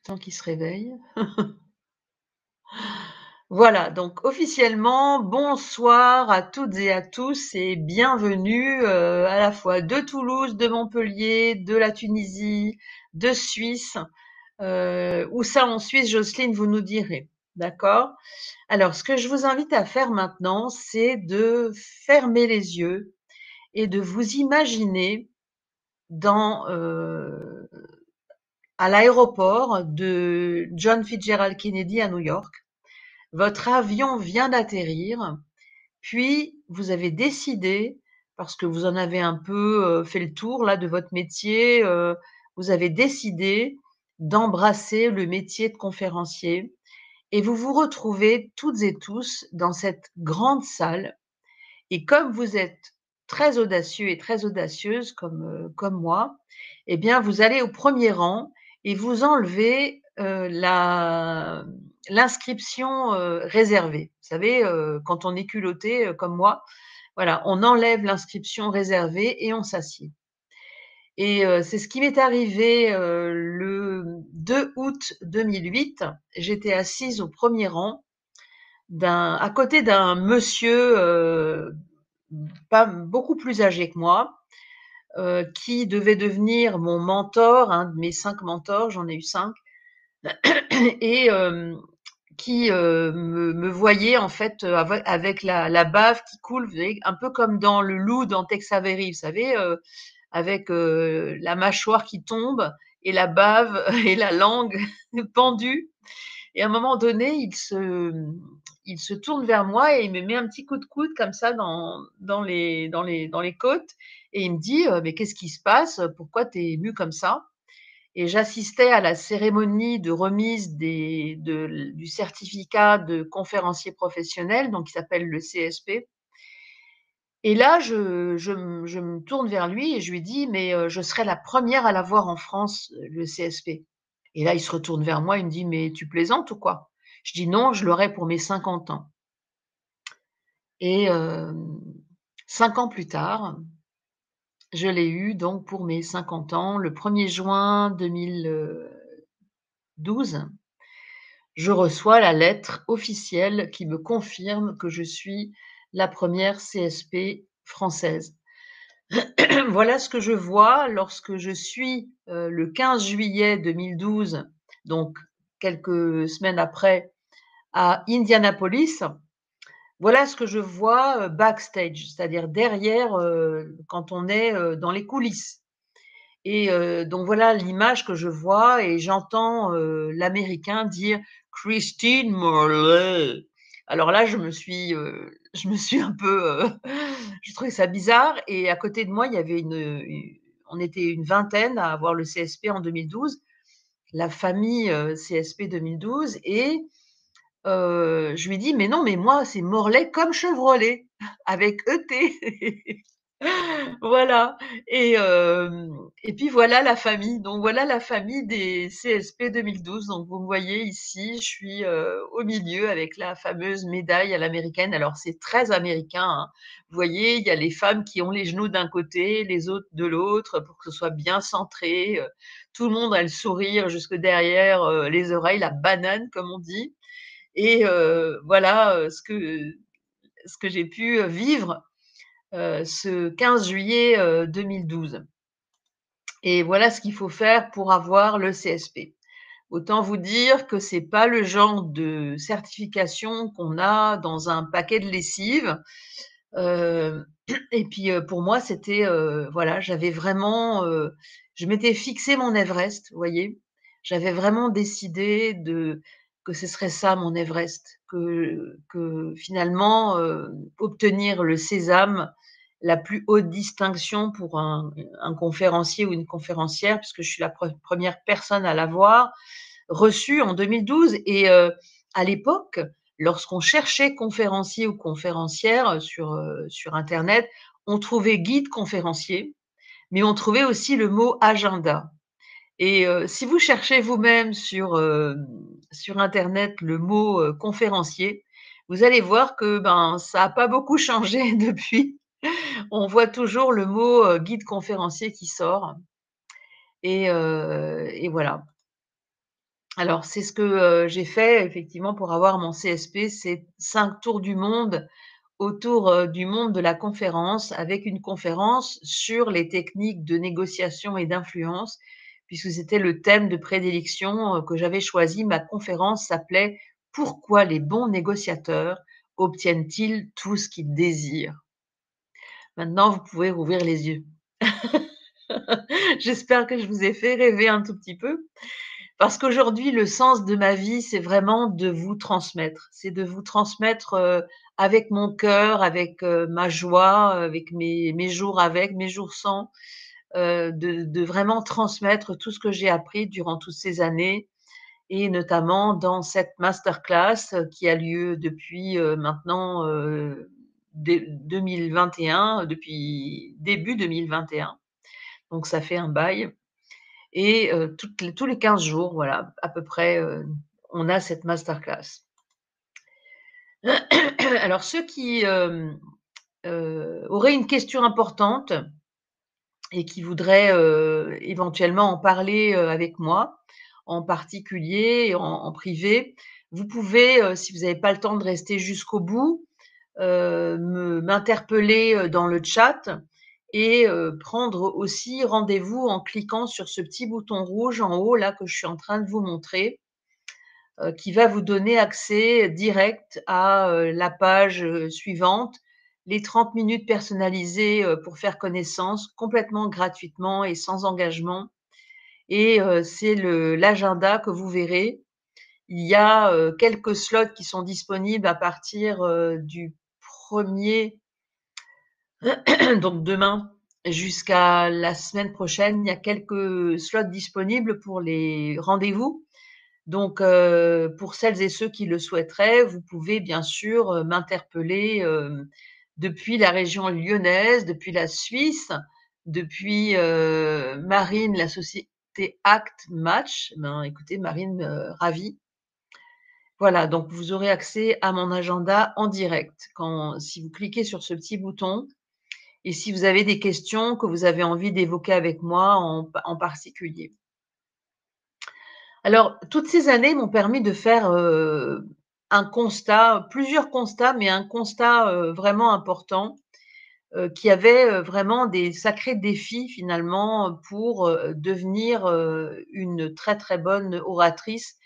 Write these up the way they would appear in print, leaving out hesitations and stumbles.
Tant qu'il se réveille. Voilà, donc officiellement, bonsoir à toutes et à tous et bienvenue à la fois de Toulouse, de Montpellier, de la Tunisie, de Suisse. Où ça en Suisse, Jocelyne, vous nous direz. D'accord? Alors, ce que je vous invite à faire maintenant, c'est de fermer les yeux et de vous imaginer dans, à l'aéroport de John Fitzgerald Kennedy à New York. Votre avion vient d'atterrir, puis vous avez décidé, parce que vous en avez un peu fait le tour là de votre métier, vous avez décidé d'embrasser le métier de conférencier et vous vous retrouvez toutes et tous dans cette grande salle. Et comme vous êtes très audacieux et très audacieuse comme moi, eh bien, vous allez au premier rang et vous enlevez l'inscription réservée. Vous savez, quand on est culotté comme moi, voilà, on enlève l'inscription réservée et on s'assied. Et c'est ce qui m'est arrivé le 2 août 2008. J'étais assise au premier rang à côté d'un monsieur pas beaucoup plus âgé que moi, qui devait devenir mon mentor, un de mes 5 mentors, j'en ai eu 5, et qui me voyait en fait avec la bave qui coule, vous savez, un peu comme dans le loup dans Tex Avery, vous savez, avec la mâchoire qui tombe et la bave et la langue pendue. Et à un moment donné, il se tourne vers moi et il me met un petit coup de coude comme ça dans les côtes et il me dit mais qu'est-ce qui se passe? Pourquoi tu es ému comme ça? Et j'assistais à la cérémonie de remise du certificat de conférencier professionnel, donc qui s'appelle le CSP. Et là, je me tourne vers lui et je lui dis mais je serai la première à l'avoir en France, le CSP. Et là, il se retourne vers moi, il me dit: «Mais tu plaisantes ou quoi?» Je dis: «Non, je l'aurai pour mes 50 ans». Et 5 ans plus tard, je l'ai eu donc pour mes 50 ans. Le 1er juin 2012, je reçois la lettre officielle qui me confirme que je suis la première CSP française. Voilà ce que je vois lorsque je suis, le 15 juillet 2012, donc quelques semaines après, à Indianapolis. Voilà ce que je vois backstage, c'est-à-dire derrière, quand on est dans les coulisses. Et donc voilà l'image que je vois et j'entends l'américain dire Christine Morley. Alors là, je me suis un peu, je trouvais ça bizarre. Et à côté de moi, il y avait on était une vingtaine à avoir le CSP en 2012, la famille CSP 2012. Et je lui dis: «Mais non, mais moi, c'est Morlaix comme Chevrolet, avec ET». Voilà. Et puis voilà la famille. Donc voilà la famille des CSP 2012. Donc vous me voyez ici, je suis, au milieu avec la fameuse médaille à l'américaine. Alors c'est très américain, hein. Vous voyez, il y a les femmes qui ont les genoux d'un côté, les autres de l'autre pour que ce soit bien centré, tout le monde a le sourire jusque derrière, les oreilles, la banane comme on dit. Et voilà, ce que j'ai pu vivre ce 15 juillet 2012. Et voilà ce qu'il faut faire pour avoir le CSP. Autant vous dire que c'est pas le genre de certification qu'on a dans un paquet de lessive. Heu et puis, pour moi, c'était, voilà, j'avais vraiment, je m'étais fixé mon Everest, vous voyez? J'avais vraiment décidé que ce serait ça mon Everest, que finalement, obtenir le sésame, la plus haute distinction pour un conférencier ou une conférencière, puisque je suis la première personne à l'avoir reçu en 2012. Et à l'époque, lorsqu'on cherchait conférencier ou conférencière sur internet, on trouvait guide conférencier, mais on trouvait aussi le mot agenda. Et si vous cherchez vous-même sur internet le mot conférencier, vous allez voir que ben ça a pas beaucoup changé depuis. On voit toujours le mot guide conférencier qui sort. Et voilà. Alors c'est ce que, j'ai fait effectivement pour avoir mon CSP, c'est 5 tours du monde autour, du monde de la conférence, avec une conférence sur les techniques de négociation et d'influence, puisque c'était le thème de prédilection, que j'avais choisi. Ma conférence s'appelait: «Pourquoi les bons négociateurs obtiennent-ils tout ce qu'ils désirent?» Maintenant, vous pouvez rouvrir les yeux. J'espère que je vous ai fait rêver un tout petit peu. Parce qu'aujourd'hui, le sens de ma vie, c'est vraiment de vous transmettre. C'est de vous transmettre, avec mon cœur, avec, ma joie, avec mes jours avec, mes jours sans, de vraiment transmettre tout ce que j'ai appris durant toutes ces années et notamment dans cette masterclass, qui a lieu depuis, maintenant, dé 2021, depuis début 2021. Donc ça fait un bail. Et tous les 15 jours, voilà, à peu près, on a cette masterclass. Alors ceux qui, auraient une question importante et qui voudraient, éventuellement en parler, avec moi, en particulier et en privé, vous pouvez, si vous n'avez pas le temps de rester jusqu'au bout, m'interpeller, dans le chat et prendre aussi rendez-vous en cliquant sur ce petit bouton rouge en haut là que je suis en train de vous montrer, qui va vous donner accès direct à, la page, suivante, les 30 minutes personnalisées, pour faire connaissance complètement gratuitement et sans engagement et c'est l'agenda que vous verrez. Il y a, quelques slots qui sont disponibles à partir, du 1er donc demain jusqu'à la semaine prochaine, il y a quelques slots disponibles pour les rendez-vous. Donc, pour celles et ceux qui le souhaiteraient, vous pouvez bien sûr, m'interpeller, depuis la région lyonnaise, depuis la Suisse, depuis, Marine, la société Act Match. Ben, écoutez Marine, ravie. Voilà, donc vous aurez accès à mon agenda en direct si vous cliquez sur ce petit bouton et si vous avez des questions que vous avez envie d'évoquer avec moi en particulier. Alors, toutes ces années m'ont permis de faire, un constat, plusieurs constats, mais un constat, vraiment important, qui avait, vraiment des sacrés défis finalement, pour, devenir, une très, très bonne oratrice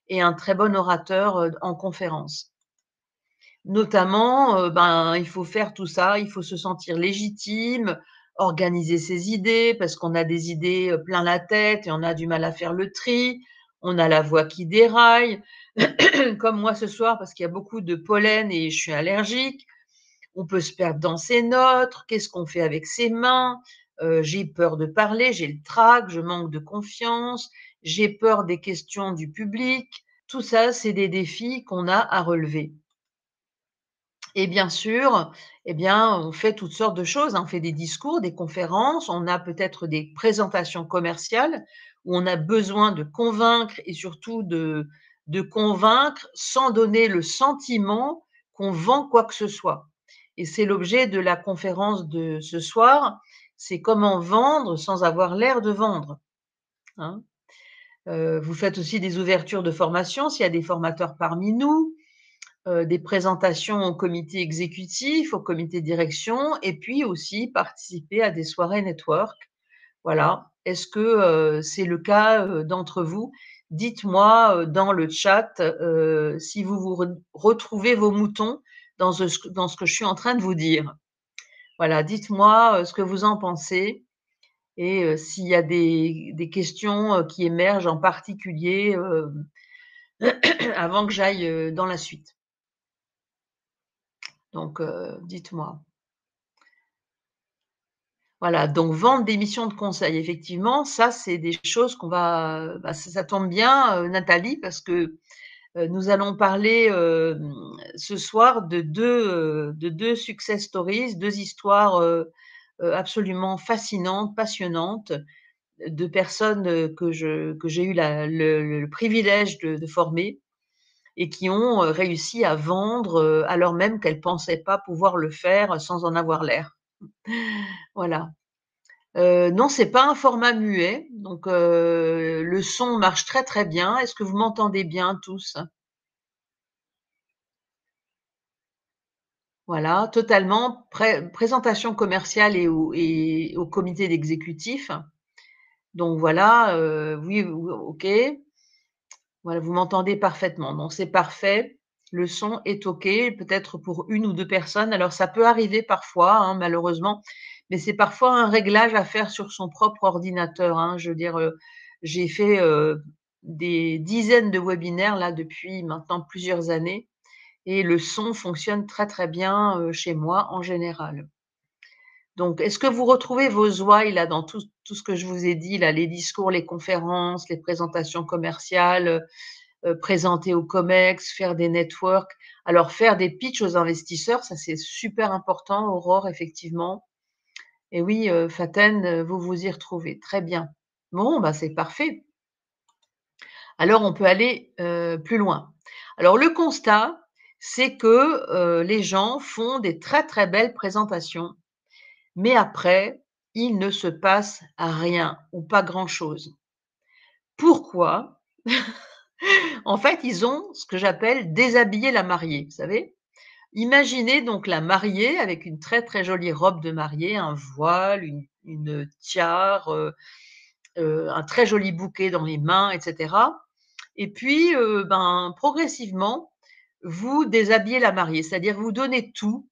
et un très bon orateur, en conférence. Notamment, ben, il faut faire tout ça, il faut se sentir légitime, organiser ses idées parce qu'on a des idées, plein la tête et on a du mal à faire le tri. On a la voix qui déraille, comme moi ce soir parce qu'il y a beaucoup de pollen et je suis allergique. On peut se perdre dans ses notes. Qu'est-ce qu'on fait avec ses mains? J'ai peur de parler, j'ai le trac, je manque de confiance, j'ai peur des questions du public. Tout ça, c'est des défis qu'on a à relever. Et bien sûr, eh bien, on fait toutes sortes de choses, hein. On fait des discours, des conférences, on a peut-être des présentations commerciales où on a besoin de convaincre et surtout de convaincre sans donner le sentiment qu'on vend quoi que ce soit. Et c'est l'objet de la conférence de ce soir, c'est comment vendre sans avoir l'air de vendre, hein. Vous faites aussi des ouvertures de formation s'il y a des formateurs parmi nous. Des présentations au comité exécutif, au comité de direction et puis aussi participer à des soirées network. Voilà. Est-ce que, c'est le cas, d'entre vous? Dites-moi, dans le chat, si vous retrouvez vos moutons dans ce que je suis en train de vous dire. Voilà, dites-moi, ce que vous en pensez et s'il y a des questions, qui émergent en particulier, avant que j'aille, dans la suite. Donc, dites-moi. Voilà, donc vendre des missions de conseil, effectivement, ça, c'est des choses qu'on va bah, ça tombe bien, Nathalie, parce que, nous allons parler, ce soir de 2 success stories, 2 histoires, absolument fascinantes, passionnantes, de personnes, que j'ai eu le privilège de former et qui ont, réussi à vendre, alors même qu'elles pensaient pas pouvoir le faire sans en avoir l'air. Voilà. Non, c'est pas un format muet, donc le son marche très, très bien. Est-ce que vous m'entendez bien tous? Voilà, totalement. Présentation commerciale et au comité d'exécutif. Donc voilà, oui, OK. Voilà, vous m'entendez parfaitement. Donc c'est parfait. Le son est OK, peut-être pour une ou 2 personnes. Alors ça peut arriver parfois, hein, malheureusement, mais c'est parfois un réglage à faire sur son propre ordinateur, hein. Je veux dire, j'ai fait, des dizaines de webinaires là depuis maintenant plusieurs années et le son fonctionne très, très bien, chez moi en général. Donc est-ce que vous retrouvez vos ouailles là dans tout ce que je vous ai dit là, les discours, les conférences, les présentations commerciales, présenter au COMEX, faire des networks. Alors faire des pitchs aux investisseurs, ça c'est super important, Aurore, effectivement. Et oui, Faten, vous vous y retrouvez. Très bien. Bon, bah, c'est parfait. Alors on peut aller, plus loin. Alors le constat, c'est que, les gens font des très, très belles présentations, mais après, il ne se passe rien ou pas grand-chose. Pourquoi? En fait, ils ont ce que j'appelle déshabillé la mariée, vous savez? Imaginez donc la mariée avec une très, très jolie robe de mariée, un voile, une tiare, un très joli bouquet dans les mains et cetera et puis, ben, progressivement, vous déshabillez la mariée, c'est-à-dire vous donnez tout,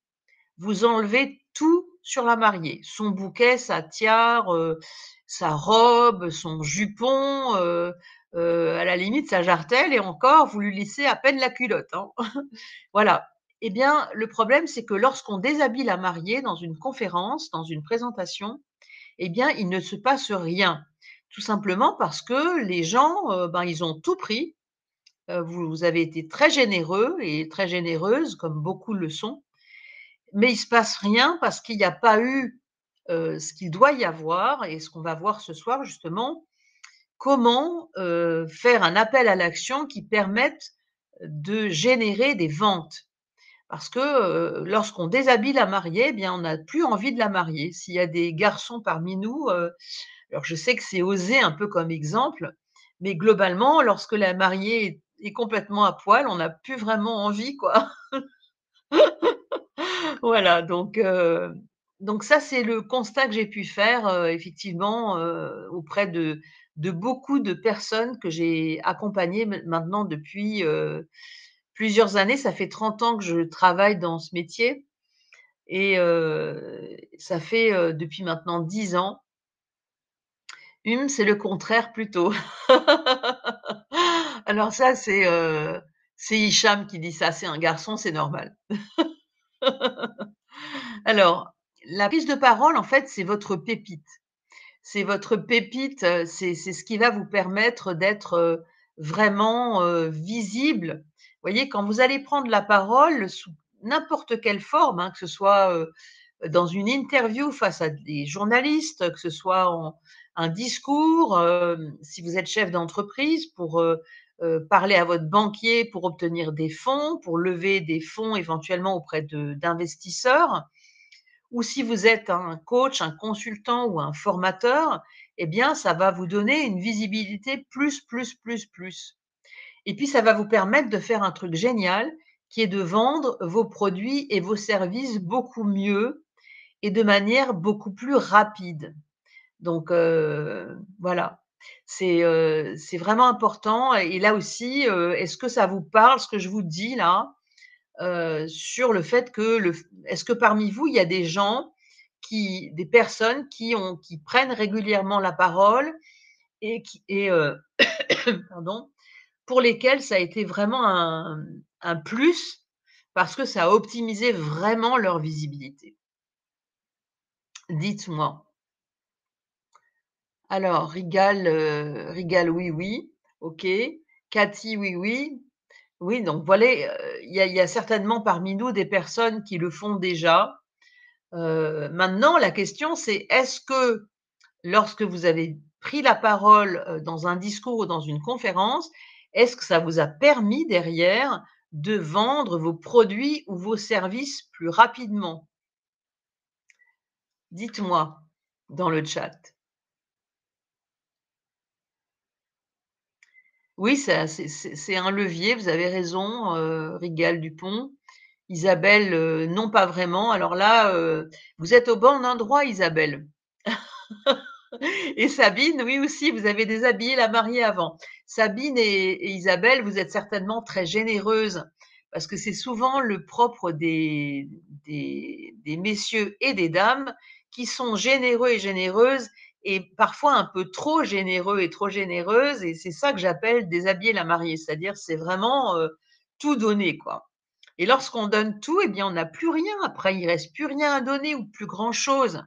vous enlevez tout sur la mariée, son bouquet, sa tiare, sa robe, son jupon, à la limite sa jarretière et encore vous lui laissez à peine la culotte, hein. Voilà. Eh bien, le problème, c'est que lorsqu'on déshabille la mariée dans une conférence, dans une présentation, eh bien, il ne se passe rien. Tout simplement parce que les gens, ben, ils ont tout pris. Vous avez été très généreux et très généreuse, comme beaucoup le sont, mais il se passe rien parce qu'il n'y a pas eu, ce qu'il doit y avoir et ce qu'on va voir ce soir justement, comment, faire un appel à l'action qui permette de générer des ventes. Parce que, lorsqu'on déshabille la mariée, eh bien, on n'a plus envie de la marier. S'il y a des garçons parmi nous, alors je sais que c'est osé un peu comme exemple, mais globalement, lorsque la mariée est complètement à poil, on n'a plus vraiment envie, quoi. Voilà, donc ça, c'est le constat que j'ai pu faire, effectivement, auprès de beaucoup de personnes que j'ai accompagnées maintenant depuis, plusieurs années. Ça fait 30 ans que je travaille dans ce métier et ça fait, depuis maintenant 10 ans. C'est le contraire plutôt. Alors ça, c'est Hicham qui dit ça, c'est un garçon, c'est normal. Alors, la prise de parole, en fait, c'est votre pépite. C'est votre pépite, c'est ce qui va vous permettre d'être, vraiment, visible. Vous voyez, quand vous allez prendre la parole sous n'importe quelle forme, hein, que ce soit, dans une interview face à des journalistes, que ce soit en un discours, si vous êtes chef d'entreprise pour, parler à votre banquier pour obtenir des fonds, pour lever des fonds éventuellement auprès d'investisseurs ou si vous êtes un coach, un consultant ou un formateur, eh bien, ça va vous donner une visibilité plus, plus, plus, plus. Et puis, ça va vous permettre de faire un truc génial qui est de vendre vos produits et vos services beaucoup mieux et de manière beaucoup plus rapide. Donc, voilà. C'est vraiment important et là aussi, est-ce que ça vous parle ce que je vous dis là? Sur le fait que est-ce que parmi vous, il y a des personnes qui prennent régulièrement la parole et pardon, pour lesquelles ça a été vraiment un plus parce que ça a optimisé vraiment leur visibilité? Dites-moi. Alors Rigal, oui, oui, OK. Cathy, oui, oui. Oui, donc voilà, il y a certainement parmi nous des personnes qui le font déjà. Maintenant la question c'est est-ce que lorsque vous avez pris la parole, dans un discours ou dans une conférence, est-ce que ça vous a permis derrière de vendre vos produits ou vos services plus rapidement? Dites-moi. dans le chat. Oui, c'est un levier, vous avez raison, Rigal Dupont. Isabelle, non pas vraiment. Alors là, vous êtes au bon endroit Isabelle. Et Sabine, oui aussi, vous avez déshabillé la mariée avant. Sabine et Isabelle, vous êtes certainement très généreuses, parce que c'est souvent le propre des messieurs et des dames qui sont généreux et généreuses, et parfois un peu trop généreux et trop généreuses, et c'est ça que j'appelle déshabiller la mariée, c'est-à-dire c'est vraiment tout donner, quoi. Et lorsqu'on donne tout, eh bien on n'a plus rien après, il reste plus rien à donner ou plus grand-chose.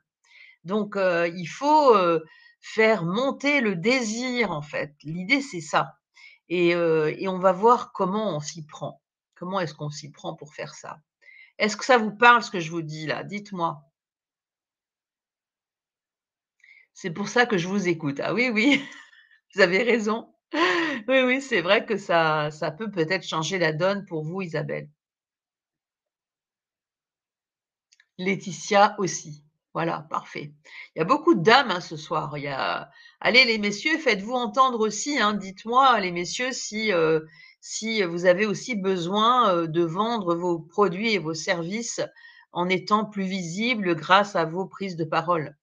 Donc, il faut, faire monter le désir, en fait. L'idée, c'est ça. Et on va voir comment on s'y prend. Comment est-ce qu'on s'y prend pour faire ça? Est-ce que ça vous parle ce que je vous dis là? Dites-moi. C'est pour ça que je vous écoute. Ah oui, oui, vous avez raison. Oui, oui, c'est vrai que ça peut peut-être changer la donne pour vous, Isabelle. Laetitia aussi. Voilà, parfait. Il y a beaucoup de dames hein, ce soir. Il y a... Allez, les messieurs, faites-vous entendre aussi. Hein. Dites-moi, les messieurs, si vous avez aussi besoin de vendre vos produits et vos services en étant plus visibles grâce à vos prises de parole.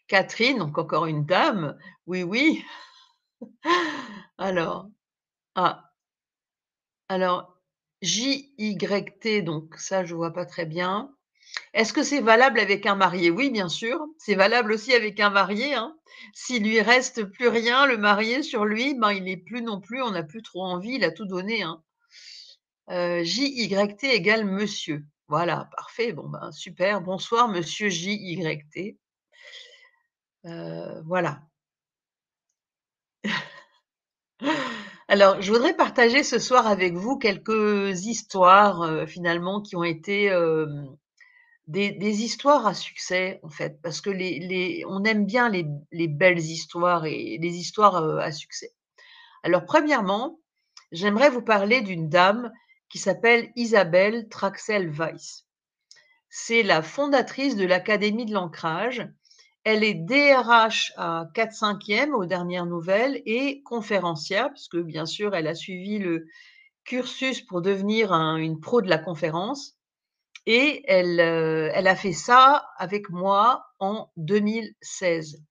Catherine, donc encore une dame. Oui, oui. Alors, ah, alors, JYT, donc ça, je vois pas très bien. Est-ce que c'est valable avec un marié? Oui, bien sûr, c'est valable aussi avec un marié, hein. S'il lui reste plus rien, le marié sur lui, ben, il est plus non plus on n'a plus trop envie, il a tout donné, hein. JYT égale monsieur. Voilà, parfait, bon, ben, super. Bonsoir monsieur JYT. Voilà. Alors, je voudrais partager ce soir avec vous quelques histoires, finalement qui ont été, des histoires à succès, en fait, parce que on aime bien les belles histoires et les histoires à succès. Alors, premièrement, j'aimerais vous parler d'une dame qui s'appelle Isabelle Traxel-Weiss. C'est la fondatrice de l'Académie de l'ancrage. Elle est DRH à 4/5e aux dernières nouvelles et conférencière, puisque bien sûr, elle a suivi le cursus pour devenir une pro de la conférence. Et elle a fait ça avec moi en 2016.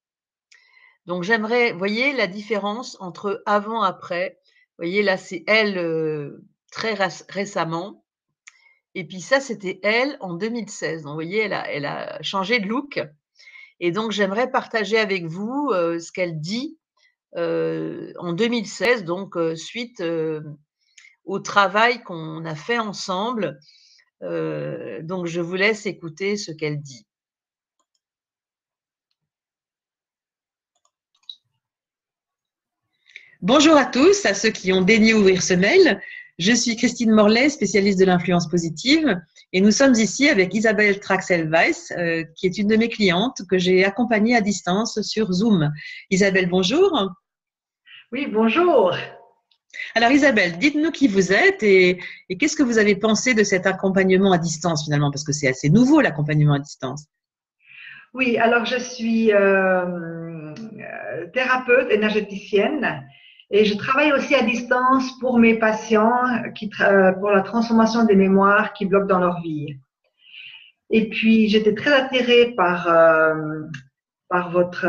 Donc j'aimerais, voyez la différence entre avant après. Voyez là, c'est elle très récemment. Et puis ça, c'était elle en 2016. Donc vous voyez, elle a changé de look. Et donc j'aimerais partager avec vous ce qu'elle dit en 2016, donc suite au travail qu'on a fait ensemble. Donc je vous laisse écouter ce qu'elle dit. Bonjour à tous, à ceux qui ont daigné ouvrir ce mail. Je suis Christine Morlaix, spécialiste de l'influence positive, et nous sommes ici avec Isabelle Traxel-Weiss, qui est une de mes clientes que j'ai accompagnée à distance sur Zoom. Isabelle, bonjour. Oui, bonjour. Alors Isabelle, dites-nous qui vous êtes et qu'est-ce que vous avez pensé de cet accompagnement à distance finalement, parce que c'est assez nouveau l'accompagnement à distance. Oui, alors je suis thérapeute énergéticienne et je travaille aussi à distance pour mes patients pour la transformation des mémoires qui bloquent dans leur vie. Et puis j'étais très attirée par votre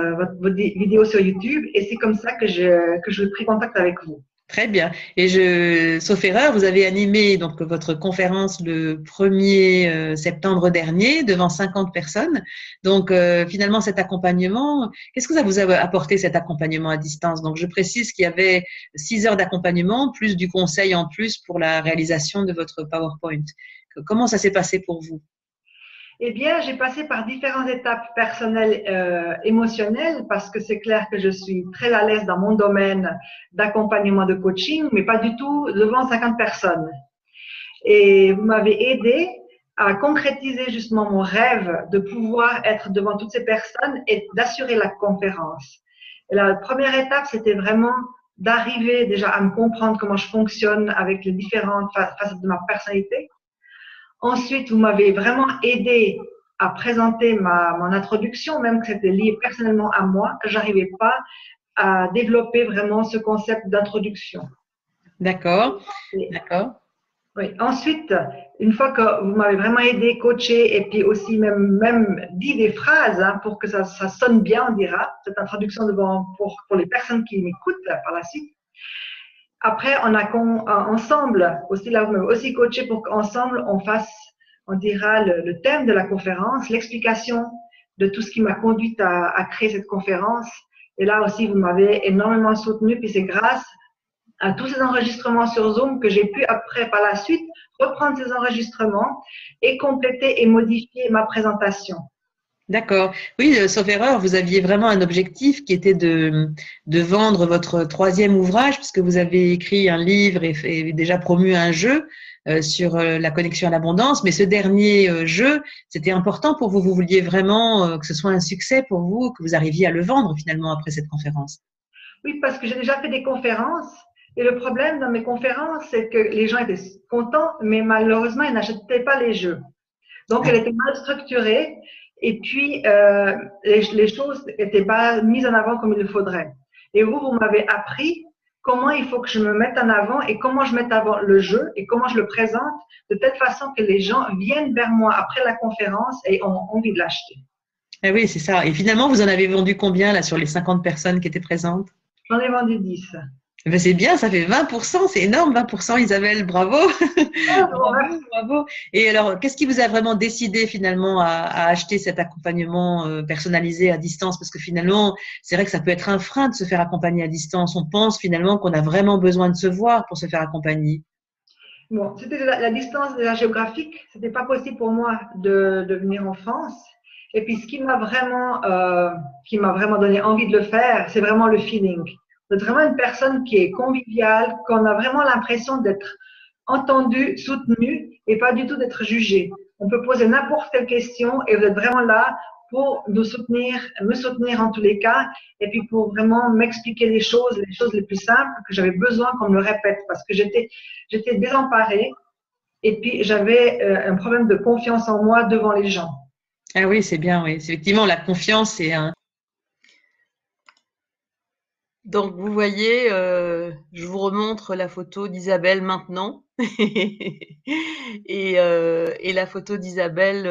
vidéo sur YouTube et c'est comme ça que je pris contact avec vous. Très bien. Et sauf erreur, vous avez animé donc votre conférence le 1er septembre dernier devant 50 personnes. Donc finalement cet accompagnement, qu'est-ce que ça vous a apporté cet accompagnement à distance? Donc je précise qu'il y avait 6 heures d'accompagnement plus du conseil en plus pour la réalisation de votre PowerPoint. Comment ça s'est passé pour vous? Eh bien, j'ai passé par différentes étapes personnelles, émotionnelles, parce que c'est clair que je suis très à l'aise dans mon domaine d'accompagnement de coaching, mais pas du tout devant 50 personnes. Et vous m'avez aidé à concrétiser justement mon rêve de pouvoir être devant toutes ces personnes et d'assurer la conférence. Et la première étape, c'était vraiment d'arriver déjà à me comprendre comment je fonctionne avec les différentes facettes de ma personnalité. Ensuite, vous m'avez vraiment aidé à présenter mon introduction, même que c'était lié personnellement à moi, j'arrivais pas à développer vraiment ce concept d'introduction. D'accord, d'accord. Oui. Ensuite, une fois que vous m'avez vraiment aidé, coaché, et puis aussi même dit des phrases hein, pour que ça sonne bien, on dira, cette introduction pour les personnes qui m'écoutent par la suite. Après, on a ensemble, aussi là, vous m'avez aussi coaché pour qu'ensemble, on fasse, on dira, le thème de la conférence, l'explication de tout ce qui m'a conduite à créer cette conférence. Et là aussi, vous m'avez énormément soutenu, puis c'est grâce à tous ces enregistrements sur Zoom que j'ai pu après, par la suite, reprendre ces enregistrements et compléter et modifier ma présentation. D'accord. Oui, sauf erreur, vous aviez vraiment un objectif qui était de vendre votre troisième ouvrage, puisque vous avez écrit un livre et déjà promu un jeu sur la connexion à l'abondance. Mais ce dernier jeu, c'était important pour vous. Vous vouliez vraiment que ce soit un succès pour vous, que vous arriviez à le vendre finalement après cette conférence. Oui, parce que j'ai déjà fait des conférences. Et le problème dans mes conférences, c'est que les gens étaient contents, mais malheureusement, ils n'achetaient pas les jeux. Donc, elle était mal structurée et puis les choses n'étaient pas mises en avant comme il le faudrait. Et vous m'avez appris comment il faut que je me mette en avant et comment je mette en avant le jeu et comment je le présente de telle façon que les gens viennent vers moi après la conférence et ont envie de l'acheter. Ah oui, c'est ça. Et finalement, vous en avez vendu combien là sur les 50 personnes qui étaient présentes? J'en ai vendu 10. Ben c'est bien, ça fait 20%, c'est énorme, 20%, Isabelle, bravo. Bravo, bravo. Et alors, qu'est-ce qui vous a vraiment décidé finalement à acheter cet accompagnement personnalisé à distance? Parce que finalement, c'est vrai que ça peut être un frein de se faire accompagner à distance. On pense finalement qu'on a vraiment besoin de se voir pour se faire accompagner. Bon, c'était la distance de la géographique, c'était pas possible pour moi de venir en France. Et puis, ce qui m'a vraiment donné envie de le faire, c'est vraiment le feeling. D'être vraiment une personne qui est conviviale, qu'on a vraiment l'impression d'être entendu, soutenu et pas du tout d'être jugé. On peut poser n'importe quelle question et vous êtes vraiment là pour nous soutenir, me soutenir en tous les cas, et puis pour vraiment m'expliquer les choses les plus simples que j'avais besoin qu'on me le répète parce que j'étais désemparée et puis j'avais un problème de confiance en moi devant les gens. Ah oui, c'est bien, oui. Effectivement, la confiance, c'est un. Donc vous voyez, je vous remontre la photo d'Isabelle maintenant et la photo d'Isabelle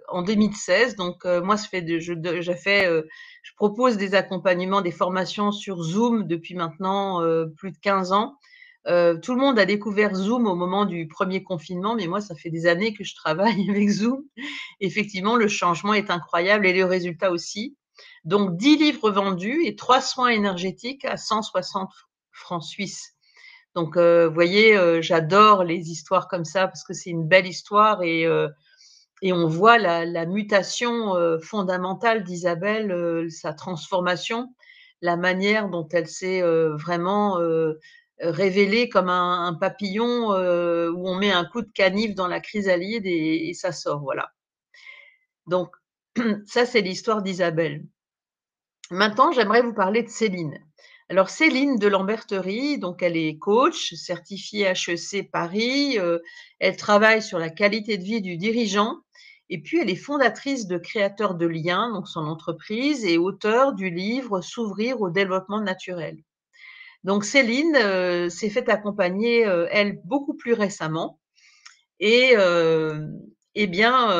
en 2016. Donc moi, ça fait je propose des accompagnements, des formations sur Zoom depuis maintenant plus de 15 ans. Tout le monde a découvert Zoom au moment du premier confinement, mais moi, ça fait des années que je travaille avec Zoom. Effectivement, le changement est incroyable et le résultat aussi. Donc 10 livres vendus et 3 soins énergétiques à 160 francs suisses. Donc vous voyez, j'adore les histoires comme ça parce que c'est une belle histoire et on voit la mutation fondamentale d'Isabelle, sa transformation, la manière dont elle s'est vraiment révélée comme un papillon où on met un coup de canif dans la chrysalide et ça sort, voilà. Donc ça, c'est l'histoire d'Isabelle. Maintenant, j'aimerais vous parler de Céline. Alors Céline de Lamberterie, donc elle est coach, certifiée HEC Paris, elle travaille sur la qualité de vie du dirigeant et puis elle est fondatrice de Créateurs de liens, donc son entreprise, et auteure du livre S'ouvrir au développement naturel. Donc Céline s'est fait accompagner, elle, beaucoup plus récemment et eh bien,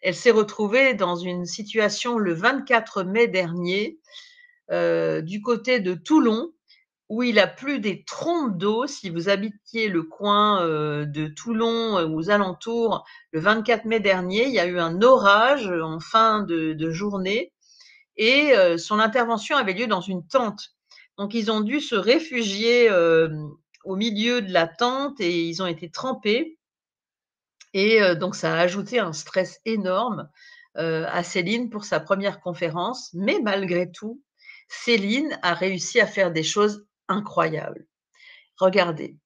elle s'est retrouvée dans une situation le 24 mai dernier du côté de Toulon, où il a plu des trompes d'eau. Si vous habitiez le coin de Toulon ou aux alentours, le 24 mai dernier, il y a eu un orage en fin de journée et son intervention avait lieu dans une tente. Donc, ils ont dû se réfugier au milieu de la tente et ils ont été trempés. Et donc, ça a ajouté un stress énorme à Céline pour sa première conférence. Mais malgré tout, Céline a réussi à faire des choses incroyables. Regardez.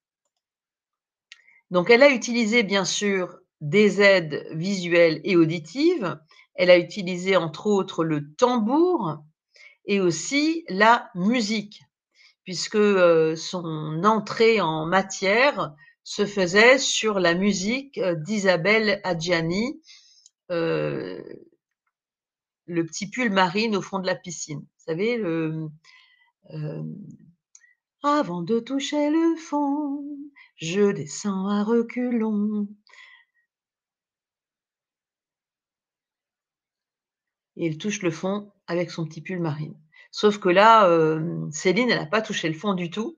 Donc, elle a utilisé bien sûr des aides visuelles et auditives. Elle a utilisé entre autres le tambour et aussi la musique, puisque son entrée en matière se faisait sur la musique d'Isabelle Adjani, le petit pull marine au fond de la piscine. Vous savez, avant de toucher le fond, je descends à reculons. Et il touche le fond avec son petit pull marine. Sauf que là, Céline, elle n'a pas touché le fond du tout,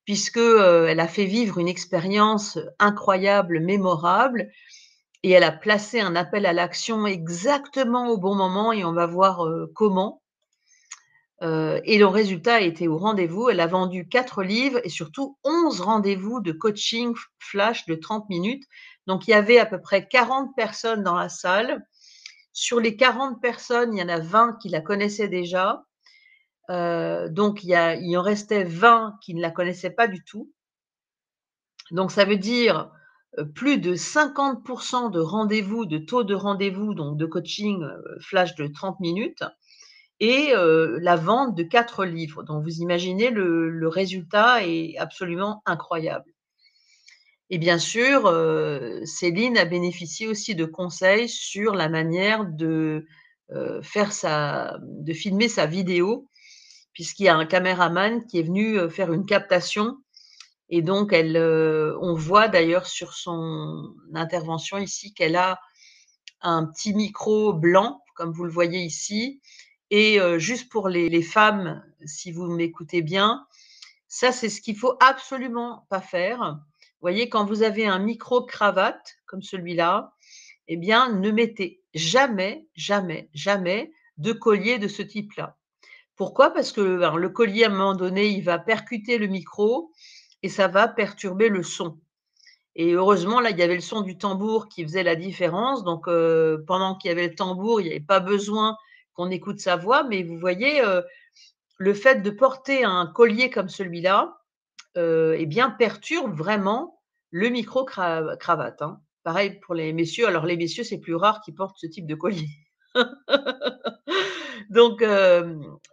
puisque, elle a fait vivre une expérience incroyable, mémorable, et elle a placé un appel à l'action exactement au bon moment, et on va voir, comment. Et le résultat a été au rendez-vous. Elle a vendu 4 livres et surtout 11 rendez-vous de coaching flash de 30 minutes. Donc il y avait à peu près 40 personnes dans la salle. Sur les 40 personnes, il y en a 20 qui la connaissaient déjà. Donc il en restait 20 qui ne la connaissaient pas du tout. Donc ça veut dire, plus de 50% de rendez-vous, de taux de rendez-vous, donc de coaching, flash de 30 minutes. Et la vente de 4 livres. Donc vous imaginez, le résultat est absolument incroyable. Et bien sûr, Céline a bénéficié aussi de conseils sur la manière de filmer sa vidéo, puisqu'il y a un caméraman qui est venu faire une captation. Et donc on voit d'ailleurs sur son intervention ici qu'elle a un petit micro blanc, comme vous le voyez ici. Et juste pour les femmes, si vous m'écoutez bien, ça, c'est ce qu'il faut absolument pas faire. Vous voyez, quand vous avez un micro-cravate comme celui-là, eh bien, ne mettez jamais, jamais, jamais de collier de ce type-là. Pourquoi? Parce que alors, le collier, à un moment donné, il va percuter le micro et ça va perturber le son. Et heureusement, là, il y avait le son du tambour qui faisait la différence. Donc, pendant qu'il y avait le tambour, il n'y avait pas besoin qu'on écoute sa voix. Mais vous voyez, le fait de porter un collier comme celui-là, eh bien, perturbe vraiment le micro-cravate, hein. Pareil pour les messieurs. Alors, les messieurs, c'est plus rare qu'ils portent ce type de collier. Donc,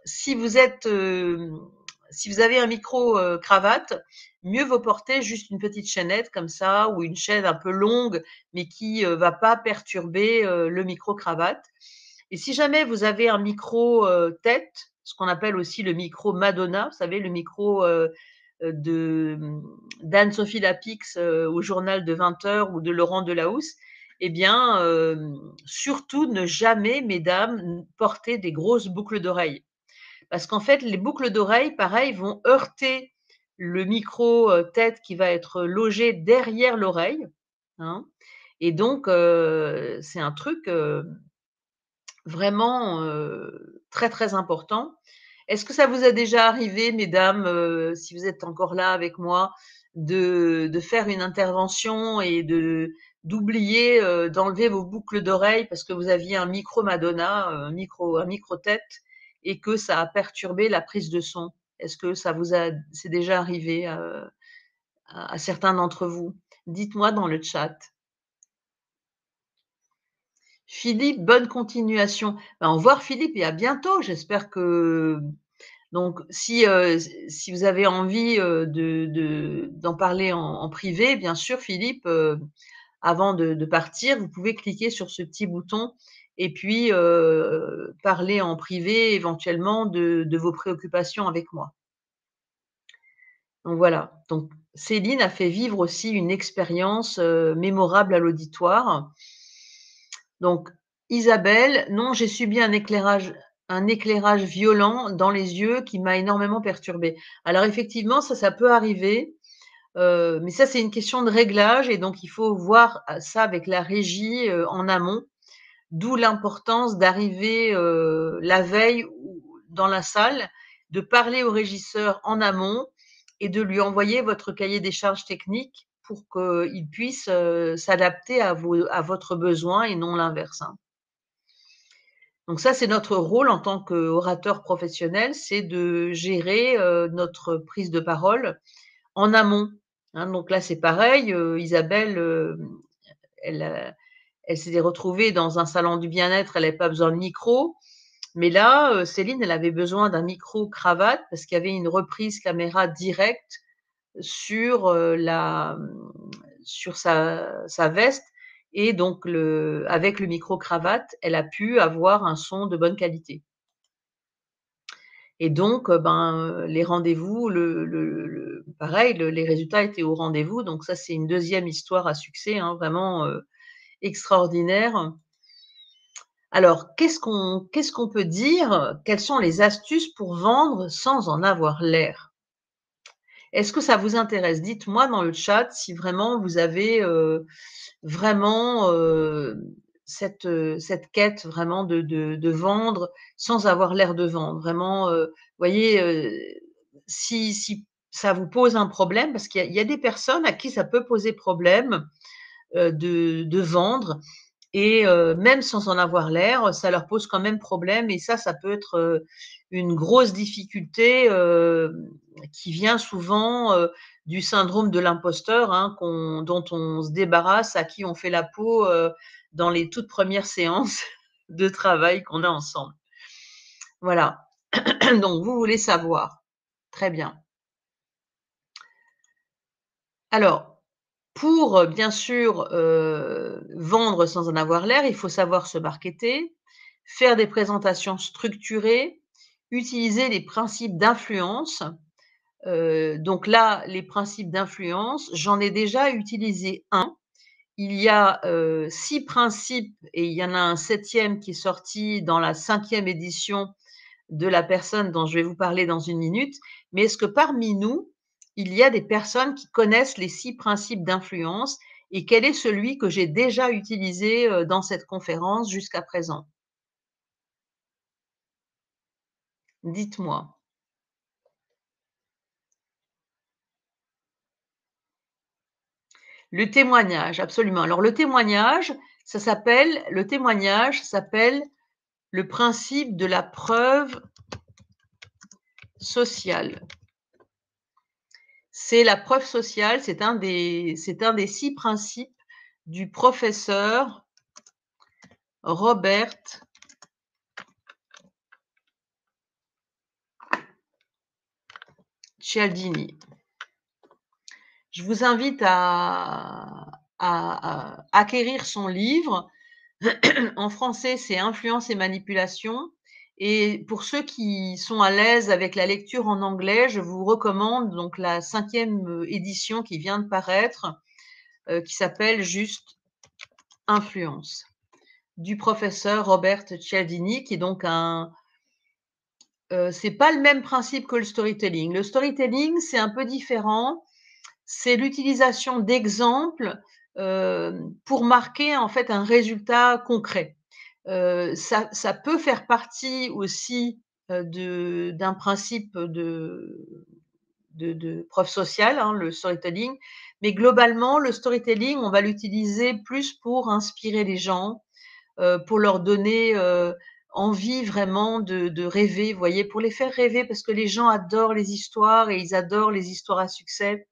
si vous avez un micro-cravate, mieux vaut porter juste une petite chaînette comme ça, ou une chaîne un peu longue, mais qui va pas perturber le micro-cravate. Et si jamais vous avez un micro-tête, ce qu'on appelle aussi le micro Madonna, vous savez, le micro d'Anne-Sophie Lapix au journal de 20h ou de Laurent Delahousse, eh bien, surtout ne jamais, mesdames, porter des grosses boucles d'oreilles. Parce qu'en fait, les boucles d'oreilles, pareil, vont heurter le micro-tête qui va être logé derrière l'oreille, hein. Et donc, c'est un truc vraiment très, très important. Est-ce que ça vous a déjà arrivé, mesdames, si vous êtes encore là avec moi, de faire une intervention et d'oublier d'enlever vos boucles d'oreilles parce que vous aviez un micro Madonna, un micro-tête, et que ça a perturbé la prise de son? Est-ce que c'est déjà arrivé à certains d'entre vous? Dites-moi dans le chat. Philippe, bonne continuation. Ben, au revoir Philippe et à bientôt. J'espère que donc si vous avez envie d'en parler en privé, bien sûr Philippe, avant de partir, vous pouvez cliquer sur ce petit bouton et puis parler en privé éventuellement de vos préoccupations avec moi. Donc voilà. Donc Céline a fait vivre aussi une expérience mémorable à l'auditoire. Donc Isabelle, non, j'ai subi un éclairage violent dans les yeux qui m'a énormément perturbée. Alors effectivement, ça peut arriver, mais ça, c'est une question de réglage et donc il faut voir ça avec la régie en amont. D'où l'importance d'arriver la veille dans la salle, de parler au régisseur en amont et de lui envoyer votre cahier des charges techniques pour qu'il puisse s'adapter à votre besoin et non l'inverse, hein. Donc ça, c'est notre rôle en tant qu'orateur professionnel, c'est de gérer notre prise de parole en amont, hein. Donc là, c'est pareil, Isabelle, elle s'était retrouvée dans un salon du bien-être, elle n'avait pas besoin de micro. Mais là, Céline, elle avait besoin d'un micro-cravate parce qu'il y avait une reprise caméra directe sur, sur sa veste et donc avec le micro-cravate, elle a pu avoir un son de bonne qualité. Et donc, les rendez-vous, pareil, les résultats étaient au rendez-vous. Donc ça, c'est une deuxième histoire à succès, hein, vraiment extraordinaire. Alors, qu'est-ce qu'on peut dire? Quelles sont les astuces pour vendre sans en avoir l'air? Est-ce que ça vous intéresse? Dites-moi dans le chat si vraiment vous avez vraiment cette quête vraiment de vendre sans avoir l'air de vendre. Vraiment, voyez, si ça vous pose un problème, parce qu'il y a des personnes à qui ça peut poser problème de vendre, et même sans en avoir l'air, ça leur pose quand même problème, et ça peut être une grosse difficulté qui vient souvent du syndrome de l'imposteur, hein, dont on se débarrasse, à qui on fait la peau dans les toutes premières séances de travail qu'on a ensemble. Voilà. Donc, vous voulez savoir. Très bien. Alors, pour bien sûr vendre sans en avoir l'air, il faut savoir se marketer, faire des présentations structurées, utiliser les principes d'influence. Donc là, les principes d'influence, j'en ai déjà utilisé un. Il y a 6 principes et il y en a un 7e qui est sorti dans la 5e édition de la personne dont je vais vous parler dans une minute. Mais est-ce que parmi nous, il y a des personnes qui connaissent les 6 principes d'influence, et quel est celui que j'ai déjà utilisé dans cette conférence jusqu'à présent? Dites-moi. Le témoignage, absolument. Alors le témoignage s'appelle le principe de la preuve sociale. C'est la preuve sociale, c'est un des 6 principes du professeur Robert Cialdini. Je vous invite à acquérir son livre. En français, c'est Influence et manipulation. Et pour ceux qui sont à l'aise avec la lecture en anglais, je vous recommande donc la 5e édition qui vient de paraître, qui s'appelle juste Influence, du professeur Robert Cialdini, qui est donc c'est pas le même principe que le storytelling. Le storytelling, c'est un peu différent. C'est l'utilisation d'exemples pour marquer en fait un résultat concret. Ça peut faire partie aussi d'un principe de preuve sociale, hein, le storytelling, mais globalement, le storytelling, on va l'utiliser plus pour inspirer les gens, pour leur donner envie vraiment de rêver, vous voyez, pour les faire rêver, parce que les gens adorent les histoires et ils adorent les histoires à succès.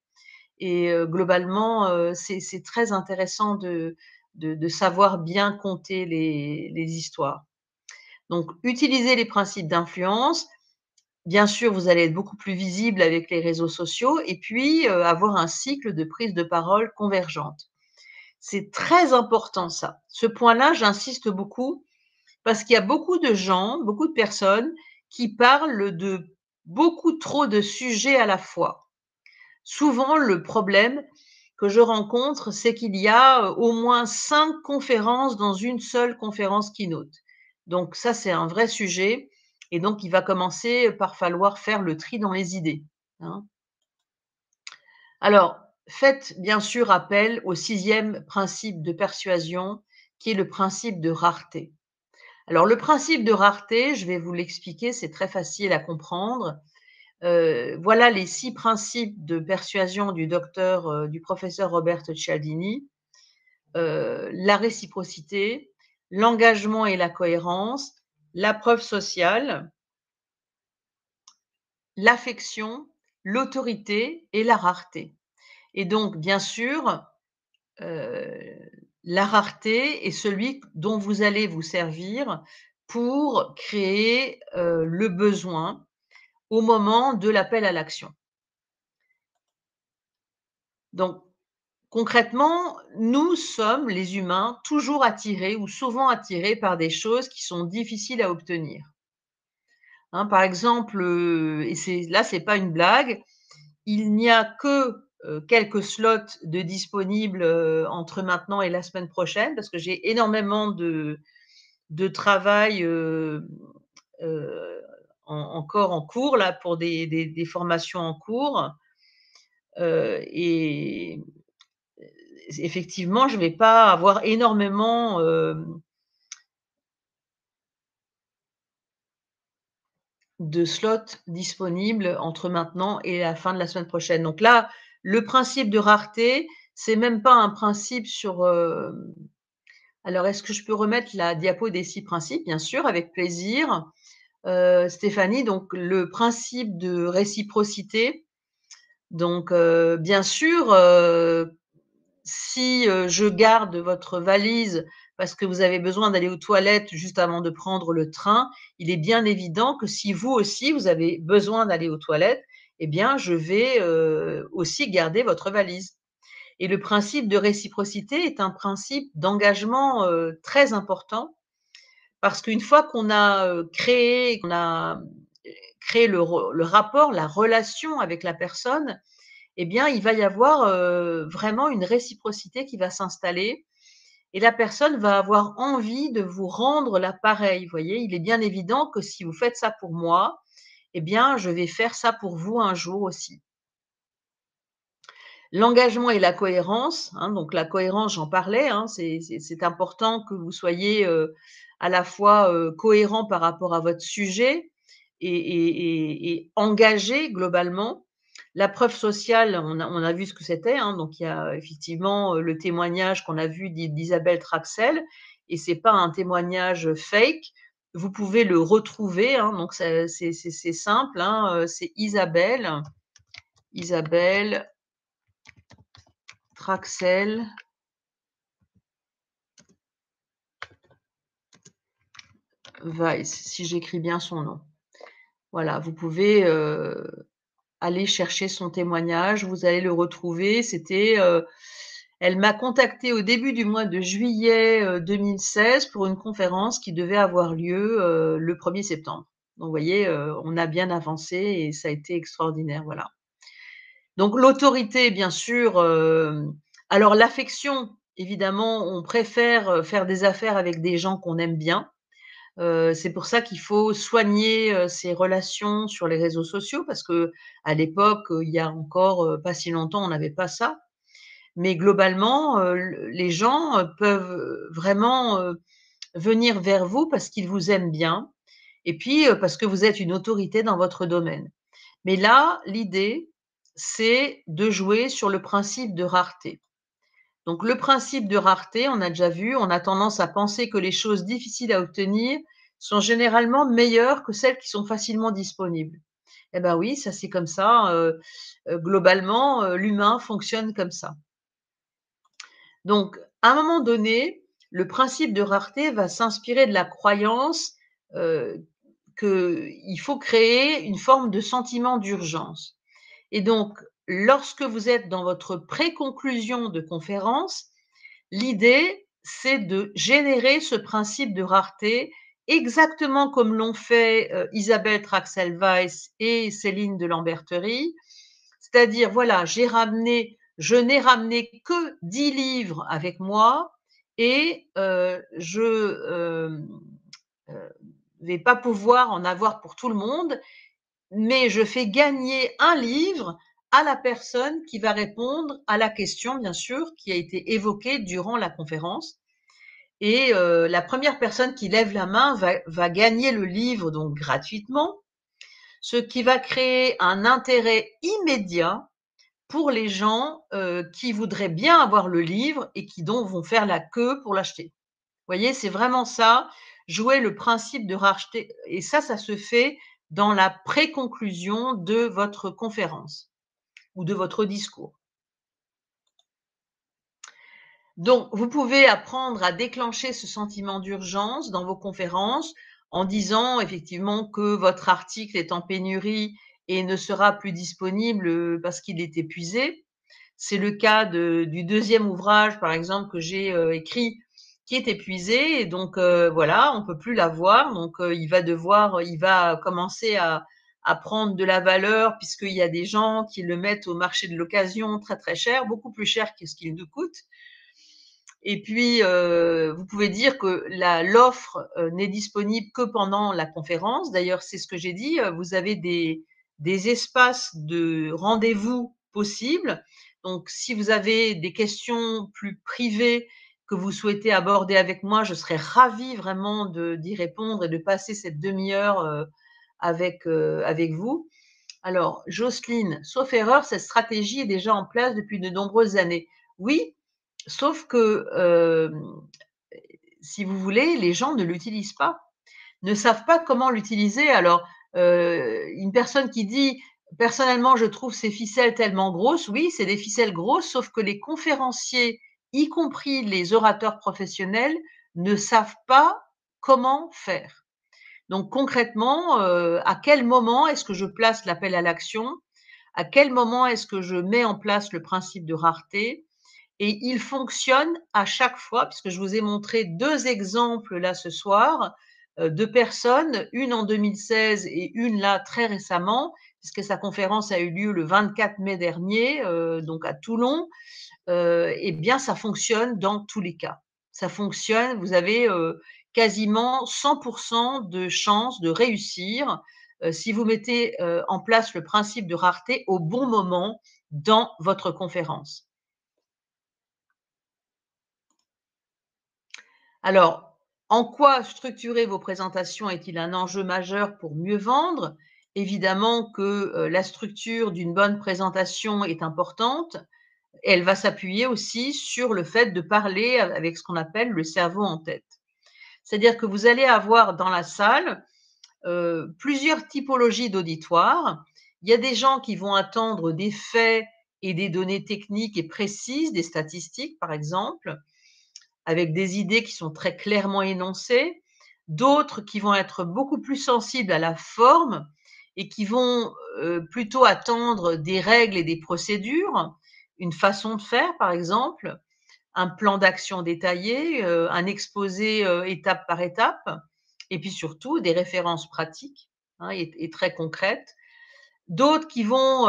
Et globalement, c'est très intéressant de savoir bien compter les histoires. Donc, utilisez les principes d'influence. Bien sûr, vous allez être beaucoup plus visible avec les réseaux sociaux, et puis avoir un cycle de prise de parole convergente. C'est très important ça. Ce point-là, j'insiste beaucoup, parce qu'il y a beaucoup de gens, beaucoup de personnes qui parlent de beaucoup trop de sujets à la fois. Souvent, le problème que je rencontre, c'est qu'il y a au moins 5 conférences dans une seule conférence keynote. Donc ça, c'est un vrai sujet, et donc il va commencer par falloir faire le tri dans les idées, hein. Alors, faites bien sûr appel au 6e principe de persuasion, qui est le principe de rareté. Alors le principe de rareté, je vais vous l'expliquer, c'est très facile à comprendre. Voilà les 6 principes de persuasion du professeur Robert Cialdini. La réciprocité, l'engagement et la cohérence, la preuve sociale, l'affection, l'autorité et la rareté. Et donc, bien sûr, la rareté est celui dont vous allez vous servir pour créer le besoin au moment de l'appel à l'action. Donc, concrètement, nous sommes, les humains, toujours attirés ou souvent attirés par des choses qui sont difficiles à obtenir. Hein, par exemple, et c'est pas une blague, il n'y a que, quelques slots de disponibles, entre maintenant et la semaine prochaine parce que j'ai énormément de travail, heu, encore en cours là pour des formations en cours, et effectivement, je vais pas avoir énormément, de slots disponibles entre maintenant et la fin de la semaine prochaine. Donc là, le principe de rareté, c'est même pas un principe sur, alors est-ce que je peux remettre la diapo des 6 principes? Bien sûr, avec plaisir. Stéphanie, donc le principe de réciprocité. Donc, bien sûr, si, je garde votre valise parce que vous avez besoin d'aller aux toilettes juste avant de prendre le train, il est bien évident que si vous aussi, vous avez besoin d'aller aux toilettes, eh bien, je vais, aussi garder votre valise. Et le principe de réciprocité est un principe d'engagement, très important parce qu'une fois qu'on a créé le rapport, la relation avec la personne, eh bien, il va y avoir, vraiment une réciprocité qui va s'installer et la personne va avoir envie de vous rendre la pareille, vous voyez? Il est bien évident que si vous faites ça pour moi, eh bien, je vais faire ça pour vous un jour aussi. L'engagement et la cohérence, hein, donc la cohérence, j'en parlais, hein, c'est important que vous soyez, à la fois, cohérent par rapport à votre sujet et engagé globalement. La preuve sociale, on a vu ce que c'était, hein, donc il y a effectivement, le témoignage qu'on a vu d'Isabelle Traxel et c'est pas un témoignage fake. Vous pouvez le retrouver, hein, donc c'est simple, hein, c'est Isabelle Traxel Weiss, si j'écris bien son nom. Voilà, vous pouvez, aller chercher son témoignage, vous allez le retrouver. Elle m'a contactée au début du mois de juillet, 2016 pour une conférence qui devait avoir lieu, le 1er septembre. Donc vous voyez, on a bien avancé et ça a été extraordinaire, voilà. Donc l'autorité, bien sûr, alors l'affection, évidemment, on préfère, faire des affaires avec des gens qu'on aime bien. C'est pour ça qu'il faut soigner, ses relations sur les réseaux sociaux parce qu'à l'époque, il y a encore, pas si longtemps, on n'avait pas ça. Mais globalement, les gens, peuvent, vraiment, venir vers vous parce qu'ils vous aiment bien et puis, parce que vous êtes une autorité dans votre domaine. Mais là, l'idée, c'est de jouer sur le principe de rareté. Donc le principe de rareté, on a déjà vu, on a tendance à penser que les choses difficiles à obtenir sont généralement meilleures que celles qui sont facilement disponibles. Eh ben oui, ça c'est comme ça, globalement, l'humain fonctionne comme ça. Donc à un moment donné, le principe de rareté va s'inspirer de la croyance, qu'il faut créer une forme de sentiment d'urgence. Et donc, lorsque vous êtes dans votre pré-conclusion de conférence, l'idée, c'est de générer ce principe de rareté exactement comme l'ont fait, Isabelle Traxel-Weiss et Céline de Lamberterie. C'est-à-dire, voilà, je n'ai ramené que 10 livres avec moi et je, vais pas pouvoir en avoir pour tout le monde, mais je fais gagner un livre à la personne qui va répondre à la question, bien sûr, qui a été évoquée durant la conférence. Et la première personne qui lève la main va gagner le livre donc gratuitement, ce qui va créer un intérêt immédiat pour les gens qui voudraient bien avoir le livre et qui donc vont faire la queue pour l'acheter. Vous voyez, c'est vraiment ça, jouer le principe de rareté. Et ça se fait dans la pré-conclusion de votre conférence ou de votre discours. Donc, vous pouvez apprendre à déclencher ce sentiment d'urgence dans vos conférences en disant effectivement que votre article est en pénurie et ne sera plus disponible parce qu'il est épuisé. C'est le cas du deuxième ouvrage, par exemple, que j'ai écrit, qui est épuisé. Et donc, voilà, on peut plus l'avoir. Donc, il va commencer à prendre de la valeur puisqu'il y a des gens qui le mettent au marché de l'occasion très, très cher, beaucoup plus cher que ce qu'il nous coûte. Et puis, vous pouvez dire que l'offre n'est disponible que pendant la conférence. D'ailleurs, c'est ce que j'ai dit. Vous avez des espaces de rendez-vous possibles. Donc, si vous avez des questions plus privées que vous souhaitez aborder avec moi, je serais ravie vraiment d'y répondre et de passer cette demi-heure avec vous. Alors, Jocelyne, sauf erreur, cette stratégie est déjà en place depuis de nombreuses années. Oui, sauf que, si vous voulez, les gens ne l'utilisent pas, ne savent pas comment l'utiliser. Alors, une personne qui dit: «Personnellement, je trouve ces ficelles tellement grosses», oui, c'est des ficelles grosses, sauf que les conférenciers, y compris les orateurs professionnels, ne savent pas comment faire. Donc concrètement, à quel moment est-ce que je place l'appel à l'action? À quel moment est-ce que je mets en place le principe de rareté? Et il fonctionne à chaque fois, puisque je vous ai montré 2 exemples là ce soir, 2 personnes, une en 2016 et une là très récemment, puisque sa conférence a eu lieu le 24 mai dernier, donc à Toulon. Eh bien ça fonctionne dans tous les cas. Ça fonctionne, vous avez, quasiment 100 de chances de réussir, si vous mettez, en place le principe de rareté au bon moment dans votre conférence. Alors, en quoi structurer vos présentations est-il un enjeu majeur pour mieux vendre? Évidemment que, la structure d'une bonne présentation est importante. Elle va s'appuyer aussi sur le fait de parler avec ce qu'on appelle le cerveau en tête. C'est-à-dire que vous allez avoir dans la salle, plusieurs typologies d'auditoires. Il y a des gens qui vont attendre des faits et des données techniques et précises, des statistiques par exemple, avec des idées qui sont très clairement énoncées, d'autres qui vont être beaucoup plus sensibles à la forme et qui vont plutôt attendre des règles et des procédures, une façon de faire par exemple, un plan d'action détaillé, un exposé étape par étape, et puis surtout des références pratiques hein, et très concrètes. D'autres qui vont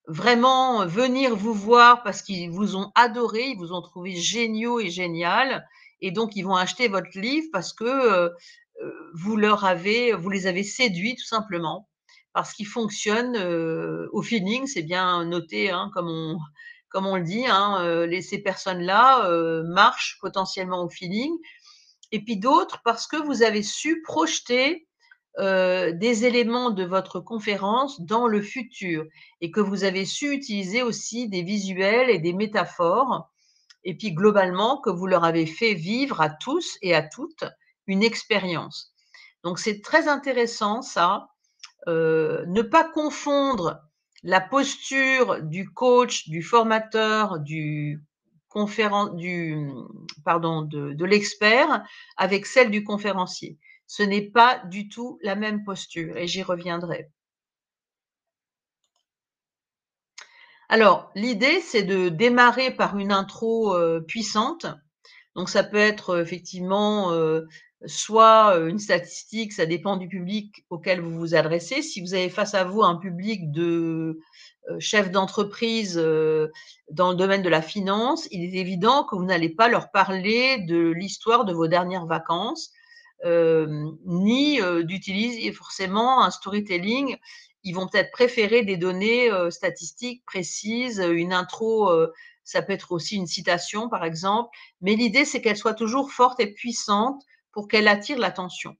vraiment venir vous voir parce qu'ils vous ont adoré, ils vous ont trouvé géniaux et génial, et donc ils vont acheter votre livre parce que vous les avez séduits tout simplement, parce qu'ils fonctionnent au feeling, c'est bien noté, hein, comme on le dit, hein, ces personnes-là marchent potentiellement au feeling. Et puis d'autres parce que vous avez su projeter des éléments de votre conférence dans le futur et que vous avez su utiliser aussi des visuels et des métaphores, et puis globalement que vous leur avez fait vivre à tous et à toutes une expérience. Donc c'est très intéressant ça, ne pas confondre la posture du coach, du formateur, de l'expert avec celle du conférencier. Ce n'est pas du tout la même posture et j'y reviendrai. Alors, l'idée, c'est de démarrer par une intro puissante. Donc, ça peut être effectivement soit une statistique, ça dépend du public auquel vous vous adressez. Si vous avez face à vous un public de chefs d'entreprise dans le domaine de la finance, il est évident que vous n'allez pas leur parler de l'histoire de vos dernières vacances, ni d'utiliser forcément un storytelling. Ils vont peut-être préférer des données statistiques précises, une intro, ça peut être aussi une citation par exemple, mais l'idée c'est qu'elle soit toujours forte et puissante pour qu'elle attire l'attention.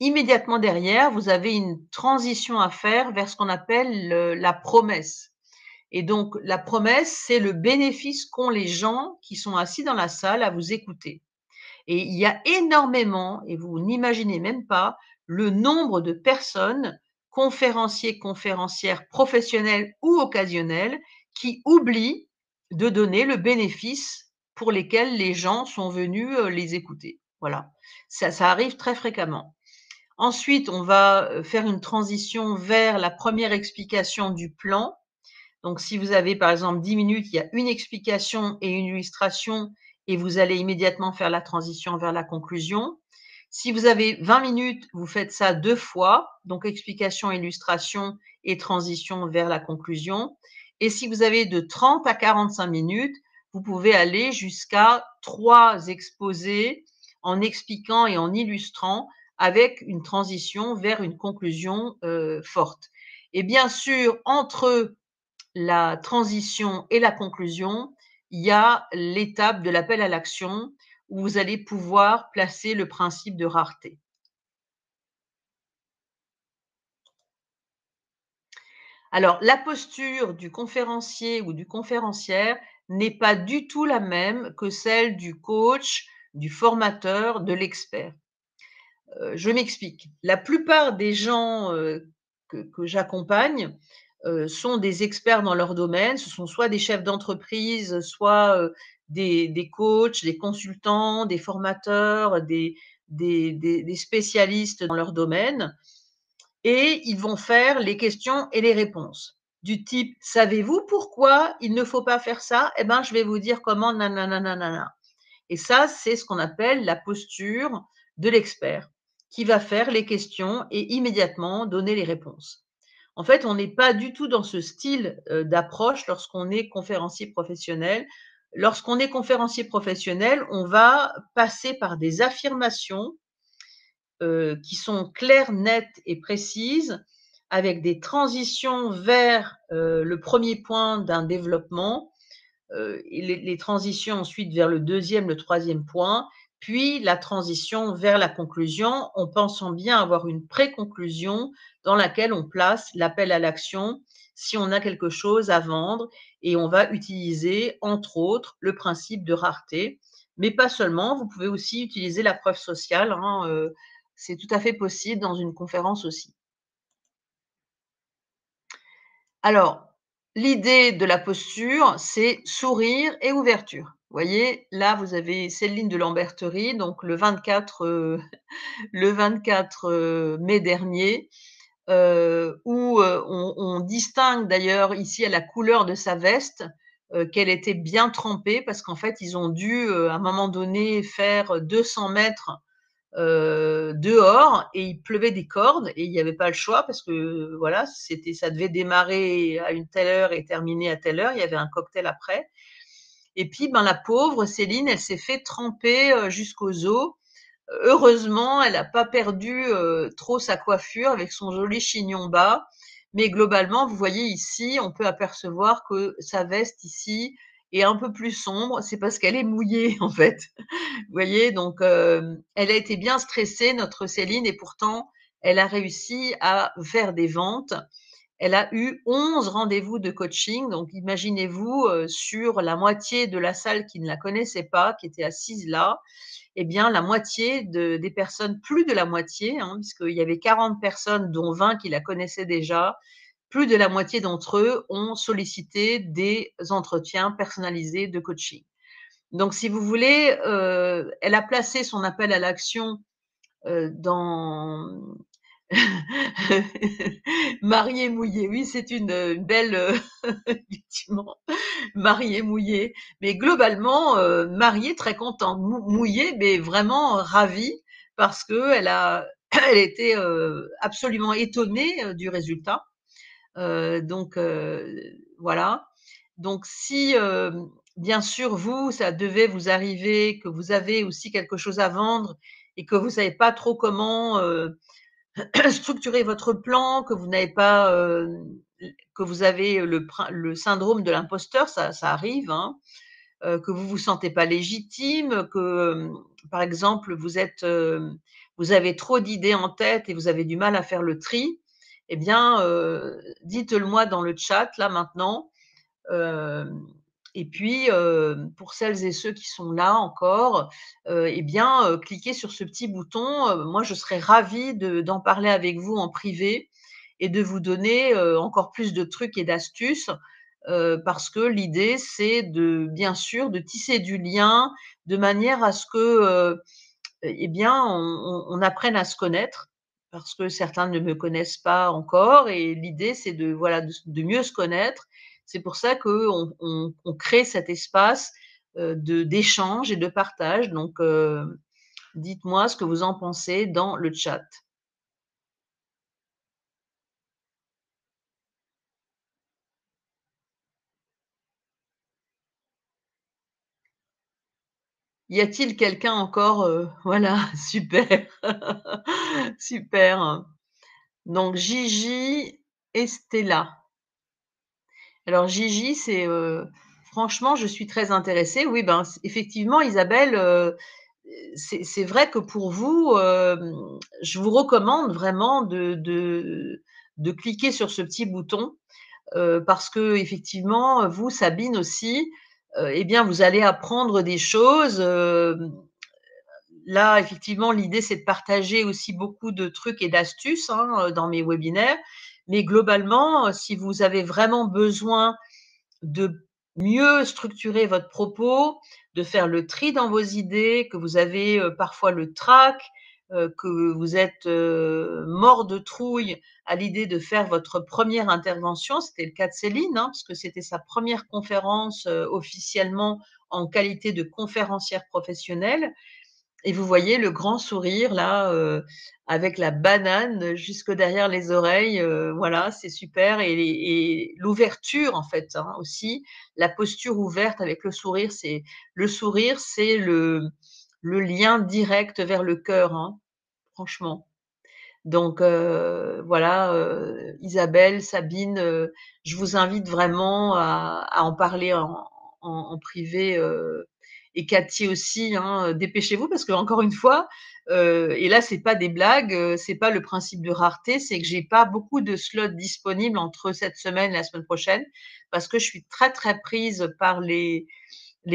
Immédiatement derrière, vous avez une transition à faire vers ce qu'on appelle la promesse. Et donc la promesse, c'est le bénéfice qu'ont les gens qui sont assis dans la salle à vous écouter. Et il y a énormément, et vous n'imaginez même pas, le nombre de personnes, conférenciers, conférencières, professionnels ou occasionnels, qui oublient de donner le bénéfice pour lesquels les gens sont venus les écouter. Voilà, ça arrive très fréquemment. Ensuite, on va faire une transition vers la première explication du plan. Donc, si vous avez par exemple 10 minutes, il y a une explication et une illustration et vous allez immédiatement faire la transition vers la conclusion. Si vous avez 20 minutes, vous faites ça 2 fois, donc explication, illustration et transition vers la conclusion. Et si vous avez de 30 à 45 minutes, vous pouvez aller jusqu'à 3 exposés en expliquant et en illustrant avec une transition vers une conclusion forte. Et bien sûr, entre la transition et la conclusion, il y a l'étape de l'appel à l'action où vous allez pouvoir placer le principe de rareté. Alors, la posture du conférencier ou du conférencière n'est pas du tout la même que celle du coach, du formateur, de l'expert. Je m'explique. La plupart des gens que j'accompagne sont des experts dans leur domaine. Ce sont soit des chefs d'entreprise, soit des coachs, des consultants, des formateurs, des spécialistes dans leur domaine. Et ils vont faire les questions et les réponses. Du type, savez-vous pourquoi il ne faut pas faire ça? Eh bien, je vais vous dire comment, nanana. Et ça, c'est ce qu'on appelle la posture de l'expert, qui va faire les questions et immédiatement donner les réponses. En fait, on n'est pas du tout dans ce style d'approche lorsqu'on est conférencier professionnel. Lorsqu'on est conférencier professionnel, on va passer par des affirmations qui sont claires, nettes et précises, avec des transitions vers le premier point d'un développement, et les transitions ensuite vers le deuxième, le troisième point, puis la transition vers la conclusion, en pensant bien avoir une pré-conclusion dans laquelle on place l'appel à l'action si on a quelque chose à vendre, et on va utiliser, entre autres, le principe de rareté, mais pas seulement, vous pouvez aussi utiliser la preuve sociale, hein, c'est tout à fait possible dans une conférence aussi. Alors, l'idée de la posture, c'est sourire et ouverture. Vous voyez, là, vous avez Céline de Lamberterie, donc le 24, mai dernier, où on distingue d'ailleurs ici à la couleur de sa veste qu'elle était bien trempée parce qu'en fait, ils ont dû, à un moment donné, faire 200 mètres dehors et il pleuvait des cordes et il n'y avait pas le choix parce que voilà, ça devait démarrer à une telle heure et terminer à telle heure. Il y avait un cocktail après. Et puis, ben, la pauvre Céline, elle s'est fait tremper jusqu'aux os. Heureusement, elle n'a pas perdu trop sa coiffure avec son joli chignon bas. Mais globalement, vous voyez ici, on peut apercevoir que sa veste ici est un peu plus sombre. C'est parce qu'elle est mouillée, en fait. Vous voyez, donc elle a été bien stressée, notre Céline, et pourtant, elle a réussi à faire des ventes. Elle a eu 11 rendez-vous de coaching. Donc, imaginez-vous, sur la moitié de la salle qui ne la connaissait pas, qui était assise là, eh bien, la moitié des personnes, plus de la moitié, hein, puisqu'il y avait 40 personnes, dont 20 qui la connaissaient déjà, plus de la moitié d'entre eux ont sollicité des entretiens personnalisés de coaching. Donc, si vous voulez, elle a placé son appel à l'action dans mariée mouillée. Oui, c'est une belle, effectivement, mariée mouillée. Mais globalement, mariée très contente, mouillée, mais vraiment ravie parce qu'elle a, elle était absolument étonnée du résultat. Donc voilà. Donc si bien sûr vous, ça devait vous arriver, que vous avez aussi quelque chose à vendre et que vous savez pas trop comment structurer votre plan, que vous n'avez pas que vous avez le syndrome de l'imposteur, ça arrive, hein, que vous vous sentez pas légitime, que par exemple vous avez trop d'idées en tête et vous avez du mal à faire le tri, eh bien dites-le moi dans le chat là maintenant. Et puis, pour celles et ceux qui sont là encore, eh bien, cliquez sur ce petit bouton. Moi, je serais ravie d'en parler avec vous en privé et de vous donner, encore plus de trucs et d'astuces, parce que l'idée, c'est bien sûr, de tisser du lien de manière à ce que, eh bien, on apprenne à se connaître parce que certains ne me connaissent pas encore et l'idée, c'est voilà, de mieux se connaître C'est pour ça qu'on crée cet espace d'échange et de partage. Donc, dites-moi ce que vous en pensez dans le chat. Y a-t-il quelqu'un encore? Voilà, super. Super. Donc Gigi et Stella. Alors Gigi, c'est, franchement, je suis très intéressée. Oui, ben, effectivement, Isabelle, c'est vrai que pour vous, je vous recommande vraiment de cliquer sur ce petit bouton, parce qu'effectivement, vous, Sabine aussi, eh bien, vous allez apprendre des choses, là, effectivement, l'idée, c'est de partager aussi beaucoup de trucs et d'astuces, hein, dans mes webinaires. Mais globalement, si vous avez vraiment besoin de mieux structurer votre propos, de faire le tri dans vos idées, que vous avez parfois le trac, que vous êtes mort de trouille à l'idée de faire votre première intervention. C'était le cas de Céline, hein, parce que c'était sa première conférence officiellement en qualité de conférencière professionnelle. Et vous voyez le grand sourire là, avec la banane jusque derrière les oreilles, voilà, c'est super et l'ouverture en fait, hein, aussi, la posture ouverte avec le sourire, c'est le lien direct vers le cœur, hein, franchement. Donc voilà, Isabelle, Sabine, je vous invite vraiment à en parler en privé, et Cathy aussi, hein, dépêchez-vous parce qu'encore une fois, et là c'est pas des blagues, c'est pas le principe de rareté, c'est que j'ai pas beaucoup de slots disponibles entre cette semaine et la semaine prochaine parce que je suis très, très prise par les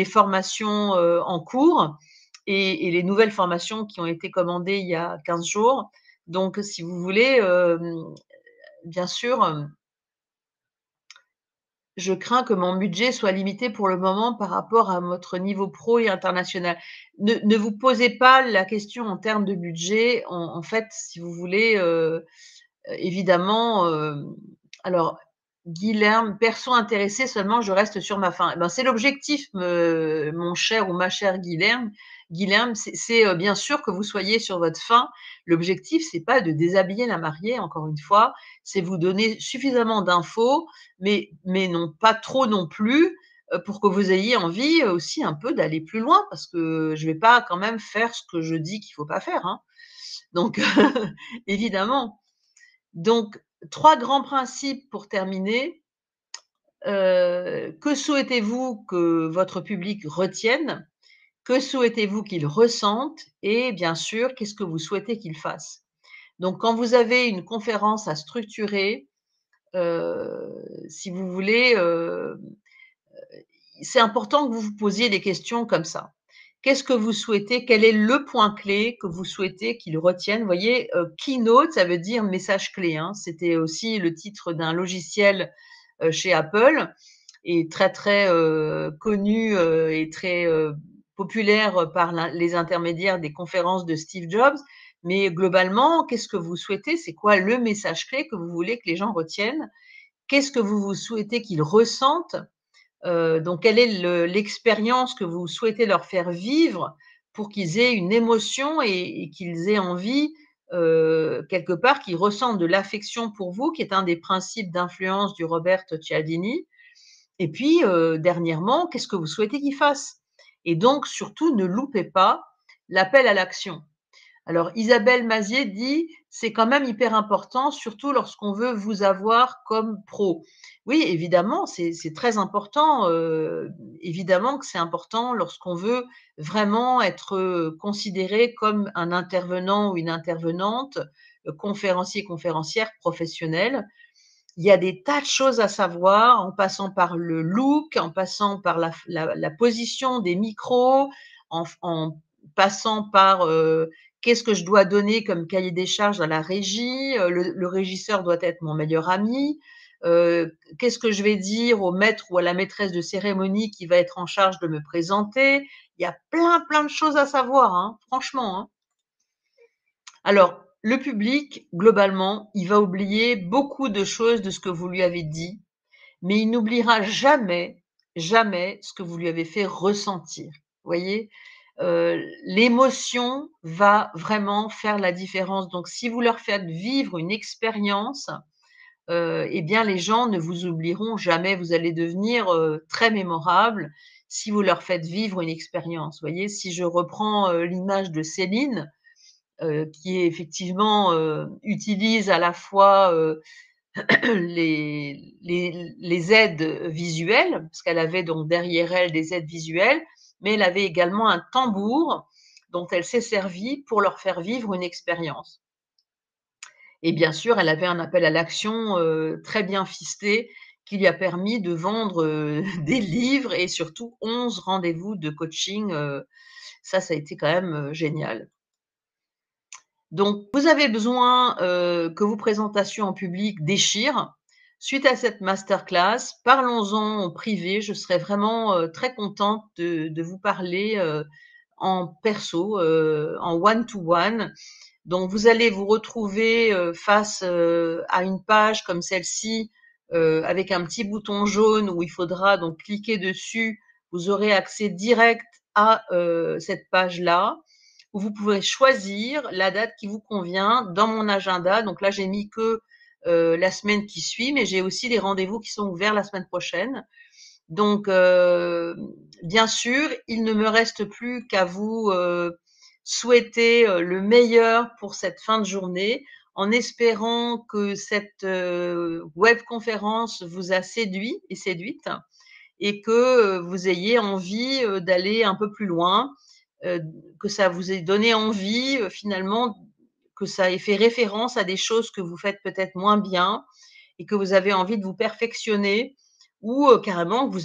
formations, en cours et les nouvelles formations qui ont été commandées il y a 15 jours. Donc si vous voulez, bien sûr, je crains que mon budget soit limité pour le moment par rapport à votre niveau pro et international. Ne vous posez pas la question en termes de budget. En fait, si vous voulez, évidemment, alors Guilherme, perso intéressé seulement, je reste sur ma faim. Eh ben, c'est l'objectif, mon cher ou ma chère Guilherme. Guilherme, c'est bien sûr que vous soyez sur votre faim. L'objectif, c'est pas de déshabiller la mariée, encore une fois, c'est vous donner suffisamment d'infos, mais non pas trop non plus, pour que vous ayez envie aussi un peu d'aller plus loin, parce que je vais pas quand même faire ce que je dis qu'il faut pas faire, hein. Donc, évidemment. Donc, 3 grands principes pour terminer. Que souhaitez-vous que votre public retienne? Que souhaitez-vous qu'il ressente? Et bien sûr, qu'est-ce que vous souhaitez qu'il fasse? Donc, quand vous avez une conférence à structurer, si vous voulez, c'est important que vous vous posiez des questions comme ça. Qu'est-ce que vous souhaitez? Quel est le point clé que vous souhaitez qu'ils retiennent? Vous voyez, keynote, ça veut dire message clé, hein. C'était aussi le titre d'un logiciel chez Apple et très, très connu et très populaire par les intermédiaires des conférences de Steve Jobs. Mais globalement, qu'est-ce que vous souhaitez? C'est quoi le message clé que vous voulez que les gens retiennent? Qu'est-ce que vous souhaitez qu'ils ressentent? Donc, quelle est l'expérience que vous souhaitez leur faire vivre pour qu'ils aient une émotion et qu'ils aient envie, quelque part, qu'ils ressentent de l'affection pour vous, qui est un des principes d'influence du Robert Cialdini. Et puis, dernièrement, qu'est-ce que vous souhaitez qu'ils fassent? Et donc, surtout, ne loupez pas l'appel à l'action. Alors, Isabelle Mazier dit: «C'est quand même hyper important, surtout lorsqu'on veut vous avoir comme pro». Oui, évidemment, c'est très important, évidemment que c'est important lorsqu'on veut vraiment être, considéré comme un intervenant ou une intervenante, conférencier, conférencière professionnelle. Il y a des tas de choses à savoir, en passant par le look, en passant par la position des micros, en passant par, qu'est-ce que je dois donner comme cahier des charges à la régie? Le régisseur doit être mon meilleur ami. Qu'est-ce que je vais dire au maître ou à la maîtresse de cérémonie qui va être en charge de me présenter? Il y a plein, plein de choses à savoir, hein, franchement, hein. Alors, le public, globalement, il va oublier beaucoup de choses de ce que vous lui avez dit. mais il n'oubliera jamais, jamais ce que vous lui avez fait ressentir. Vous voyez? L'émotion va vraiment faire la différence. Donc si vous leur faites vivre une expérience, eh bien les gens ne vous oublieront jamais. Vous allez devenir, très mémorable si vous leur faites vivre une expérience. Vous voyez? Si je reprends, l'image de Céline, qui effectivement, utilise à la fois, les aides visuelles, parce qu'elle avait donc derrière elle des aides visuelles, mais elle avait également un tambour dont elle s'est servie pour leur faire vivre une expérience. Et bien sûr, elle avait un appel à l'action, très bien ficelé qui lui a permis de vendre, des livres et surtout 11 rendez-vous de coaching, ça a été quand même, génial. Donc, vous avez besoin que vos présentations en public déchirent. Suite à cette masterclass, parlons-en en privé. Je serais vraiment très contente de vous parler en perso, en one-to-one. Donc, vous allez vous retrouver face à une page comme celle-ci avec un petit bouton jaune où il faudra donc cliquer dessus. Vous aurez accès direct à cette page-là où vous pouvez choisir la date qui vous convient dans mon agenda. Donc là, j'ai mis que la semaine qui suit, mais j'ai aussi les rendez-vous qui sont ouverts la semaine prochaine. Donc, bien sûr, il ne me reste plus qu'à vous souhaiter le meilleur pour cette fin de journée, en espérant que cette webconférence vous a séduit et séduite, et que vous ayez envie d'aller un peu plus loin, que ça vous ait donné envie finalement, que ça ait fait référence à des choses que vous faites peut-être moins bien et que vous avez envie de vous perfectionner, ou carrément que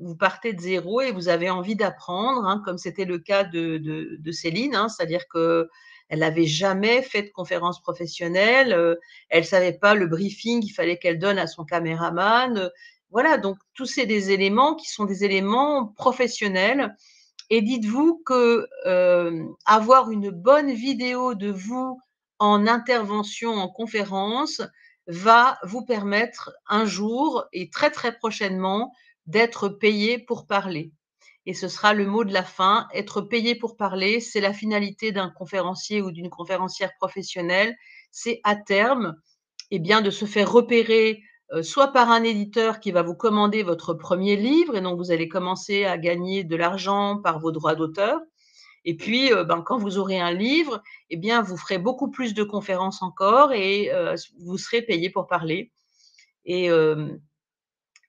vous partez de zéro et vous avez envie d'apprendre, hein, comme c'était le cas de Céline, hein, c'est-à-dire que elle n'avait jamais fait de conférence professionnelle, elle savait pas le briefing qu'il fallait qu'elle donne à son caméraman. Voilà, donc tous c'est des éléments qui sont des éléments professionnels. Et dites-vous que avoir une bonne vidéo de vous en intervention, en conférence, va vous permettre un jour et très très prochainement d'être payé pour parler. Et ce sera le mot de la fin. Être payé pour parler, c'est la finalité d'un conférencier ou d'une conférencière professionnelle. C'est à terme, eh bien, de se faire repérer soit par un éditeur qui va vous commander votre premier livre, et donc vous allez commencer à gagner de l'argent par vos droits d'auteur. Et puis, quand vous aurez un livre, eh bien, vous ferez beaucoup plus de conférences encore et vous serez payé pour parler. Et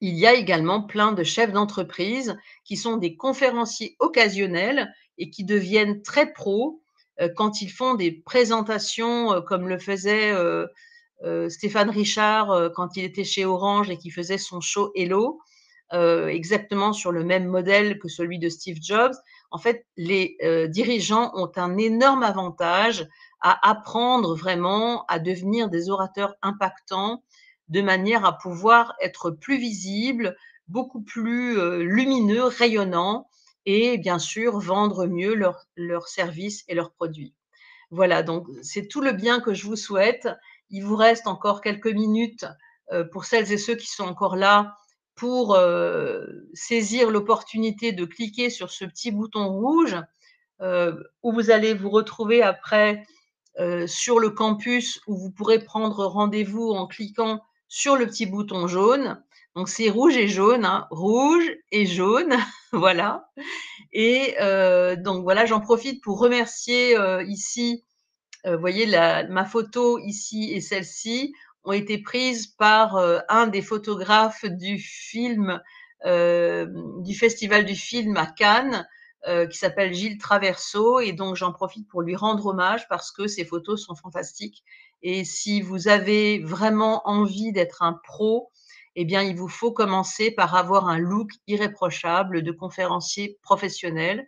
il y a également plein de chefs d'entreprise qui sont des conférenciers occasionnels et qui deviennent très pros quand ils font des présentations comme le faisait Stéphane Richard quand il était chez Orange et qui faisait son show Hello, exactement sur le même modèle que celui de Steve Jobs. En fait, les dirigeants ont un énorme avantage à apprendre vraiment à devenir des orateurs impactants de manière à pouvoir être plus visibles, beaucoup plus lumineux, rayonnants et bien sûr vendre mieux leurs services et leurs produits. Voilà, donc c'est tout le bien que je vous souhaite. Il vous reste encore quelques minutes pour celles et ceux qui sont encore là pour saisir l'opportunité de cliquer sur ce petit bouton rouge où vous allez vous retrouver après sur le campus où vous pourrez prendre rendez-vous en cliquant sur le petit bouton jaune. Donc c'est rouge et jaune, hein, rouge et jaune, voilà. Et donc voilà, j'en profite pour remercier ici, vous voyez ma photo ici et celle-ci ont été prises par un des photographes du film, du Festival du film à Cannes, qui s'appelle Gilles Traverso, et donc j'en profite pour lui rendre hommage parce que ses photos sont fantastiques. Et si vous avez vraiment envie d'être un pro, eh bien, il vous faut commencer par avoir un look irréprochable de conférencier professionnel,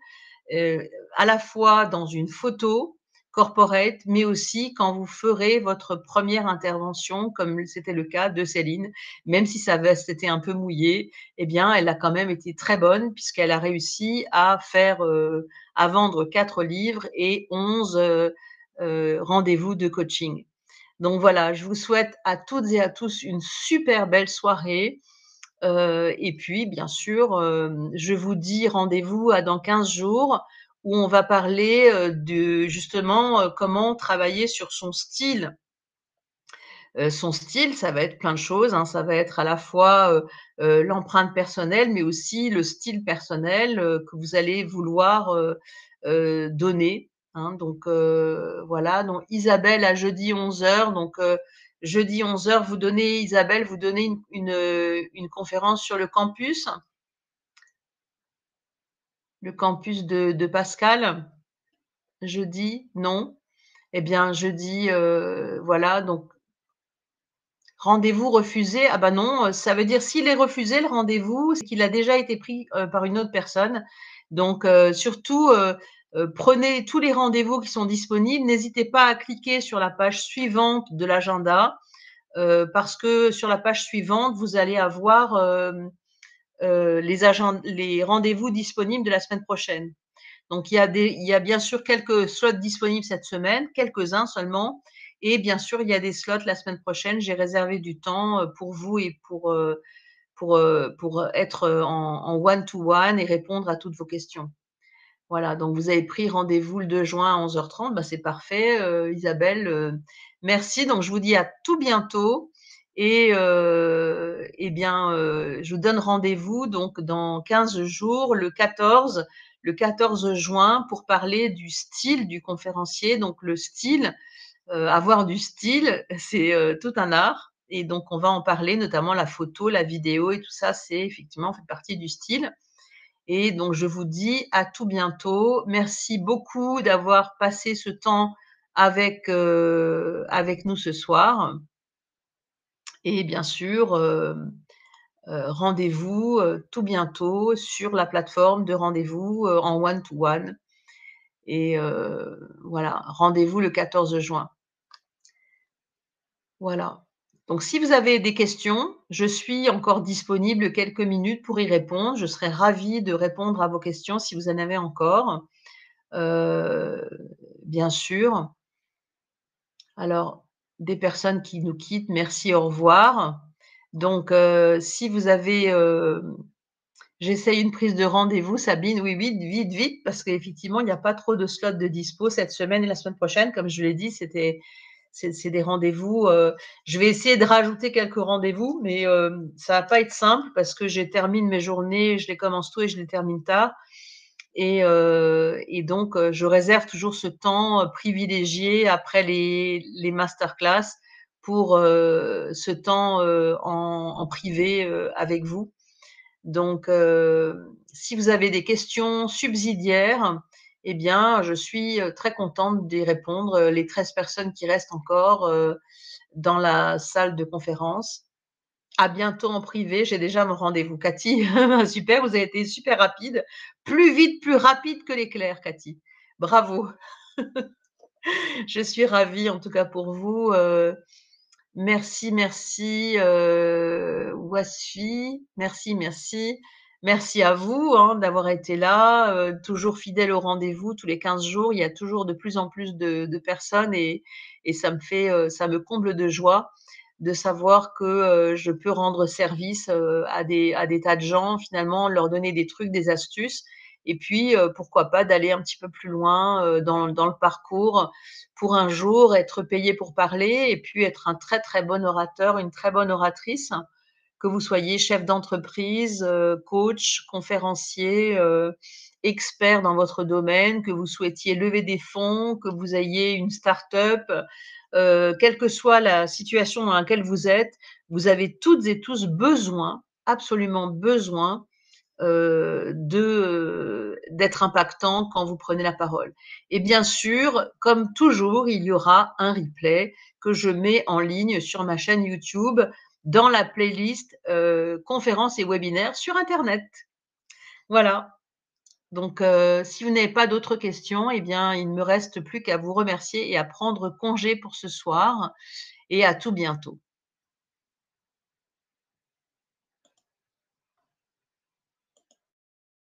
à la fois dans une photo corporate, mais aussi quand vous ferez votre première intervention, comme c'était le cas de Céline, même si sa veste était un peu mouillée, eh bien, elle a quand même été très bonne puisqu'elle a réussi à à vendre 4 livres et 11 rendez-vous de coaching. Donc voilà, je vous souhaite à toutes et à tous une super belle soirée. Et puis, bien sûr, je vous dis rendez-vous dans 15 jours où on va parler de justement comment travailler sur son style. Son style, ça va être plein de choses, hein. Ça va être à la fois l'empreinte personnelle, mais aussi le style personnel que vous allez vouloir donner. Hein. Donc voilà, donc Isabelle à jeudi 11 heures. Donc jeudi 11 heures, vous donnez, Isabelle, vous donnez une conférence sur le campus de Pascal. Jeudi, non. Eh bien, jeudi, voilà, donc rendez-vous refusé. Ah bah non, ça veut dire s'il est refusé le rendez-vous, c'est qu'il a déjà été pris par une autre personne. Donc surtout, prenez tous les rendez-vous qui sont disponibles. N'hésitez pas à cliquer sur la page suivante de l'agenda parce que sur la page suivante, vous allez avoir les rendez-vous disponibles de la semaine prochaine. Donc, il y a bien sûr quelques slots disponibles cette semaine, quelques-uns seulement. Et bien sûr, il y a des slots la semaine prochaine. J'ai réservé du temps pour vous et pour être en one-to-one et répondre à toutes vos questions. Voilà, donc vous avez pris rendez-vous le 2 juin à 11h30. Bah, c'est parfait, Isabelle. Merci. Donc, je vous dis à tout bientôt. Et bien, je vous donne rendez-vous donc dans 15 jours, le 14 juin, pour parler du style du conférencier. Donc, le style, avoir du style, c'est tout un art. Et donc, on va en parler, notamment la photo, la vidéo et tout ça, c'est effectivement fait partie du style. Et donc, je vous dis à tout bientôt. Merci beaucoup d'avoir passé ce temps avec nous ce soir. Et bien sûr, rendez-vous tout bientôt sur la plateforme de rendez-vous en one-to-one. Et voilà, rendez-vous le 14 juin. Voilà. Donc, si vous avez des questions, je suis encore disponible quelques minutes pour y répondre. Je serai ravie de répondre à vos questions si vous en avez encore. Bien sûr. Alors, des personnes qui nous quittent, merci, au revoir. Donc, si vous avez, j'essaye une prise de rendez-vous, Sabine, oui, vite, vite, vite, parce qu'effectivement, il n'y a pas trop de slots de dispo cette semaine et la semaine prochaine. Comme je l'ai dit, c'est des rendez-vous. Je vais essayer de rajouter quelques rendez-vous, mais ça va pas être simple parce que je termine mes journées, je les commence tôt et je les termine tard. Et donc, je réserve toujours ce temps privilégié après les masterclass pour ce temps en privé avec vous. Donc, si vous avez des questions subsidiaires, eh bien, je suis très contente d'y répondre. Les 13 personnes qui restent encore dans la salle de conférence. À bientôt en privé. J'ai déjà mon rendez-vous. Cathy, super, vous avez été super rapide. Plus vite, plus rapide que l'éclair, Cathy. Bravo. Je suis ravie, en tout cas pour vous. Merci, merci, Wasfi. Merci, merci. Merci à vous d'avoir été là, toujours fidèle au rendez-vous tous les 15 jours. Il y a toujours de plus en plus de personnes et ça me comble de joie de savoir que je peux rendre service à des tas de gens, finalement, leur donner des trucs, des astuces. Et puis, pourquoi pas d'aller un petit peu plus loin dans le parcours pour un jour être payé pour parler et puis être un très, très bon orateur, une très bonne oratrice, que vous soyez chef d'entreprise, coach, conférencier, expert dans votre domaine, que vous souhaitiez lever des fonds, que vous ayez une start-up, quelle que soit la situation dans laquelle vous êtes, vous avez toutes et tous besoin, absolument besoin, d'être impactant quand vous prenez la parole. Et bien sûr, comme toujours, il y aura un replay que je mets en ligne sur ma chaîne YouTube dans la playlist conférences et webinaires sur Internet. Voilà. Donc, si vous n'avez pas d'autres questions, eh bien, il ne me reste plus qu'à vous remercier et à prendre congé pour ce soir. Et à tout bientôt.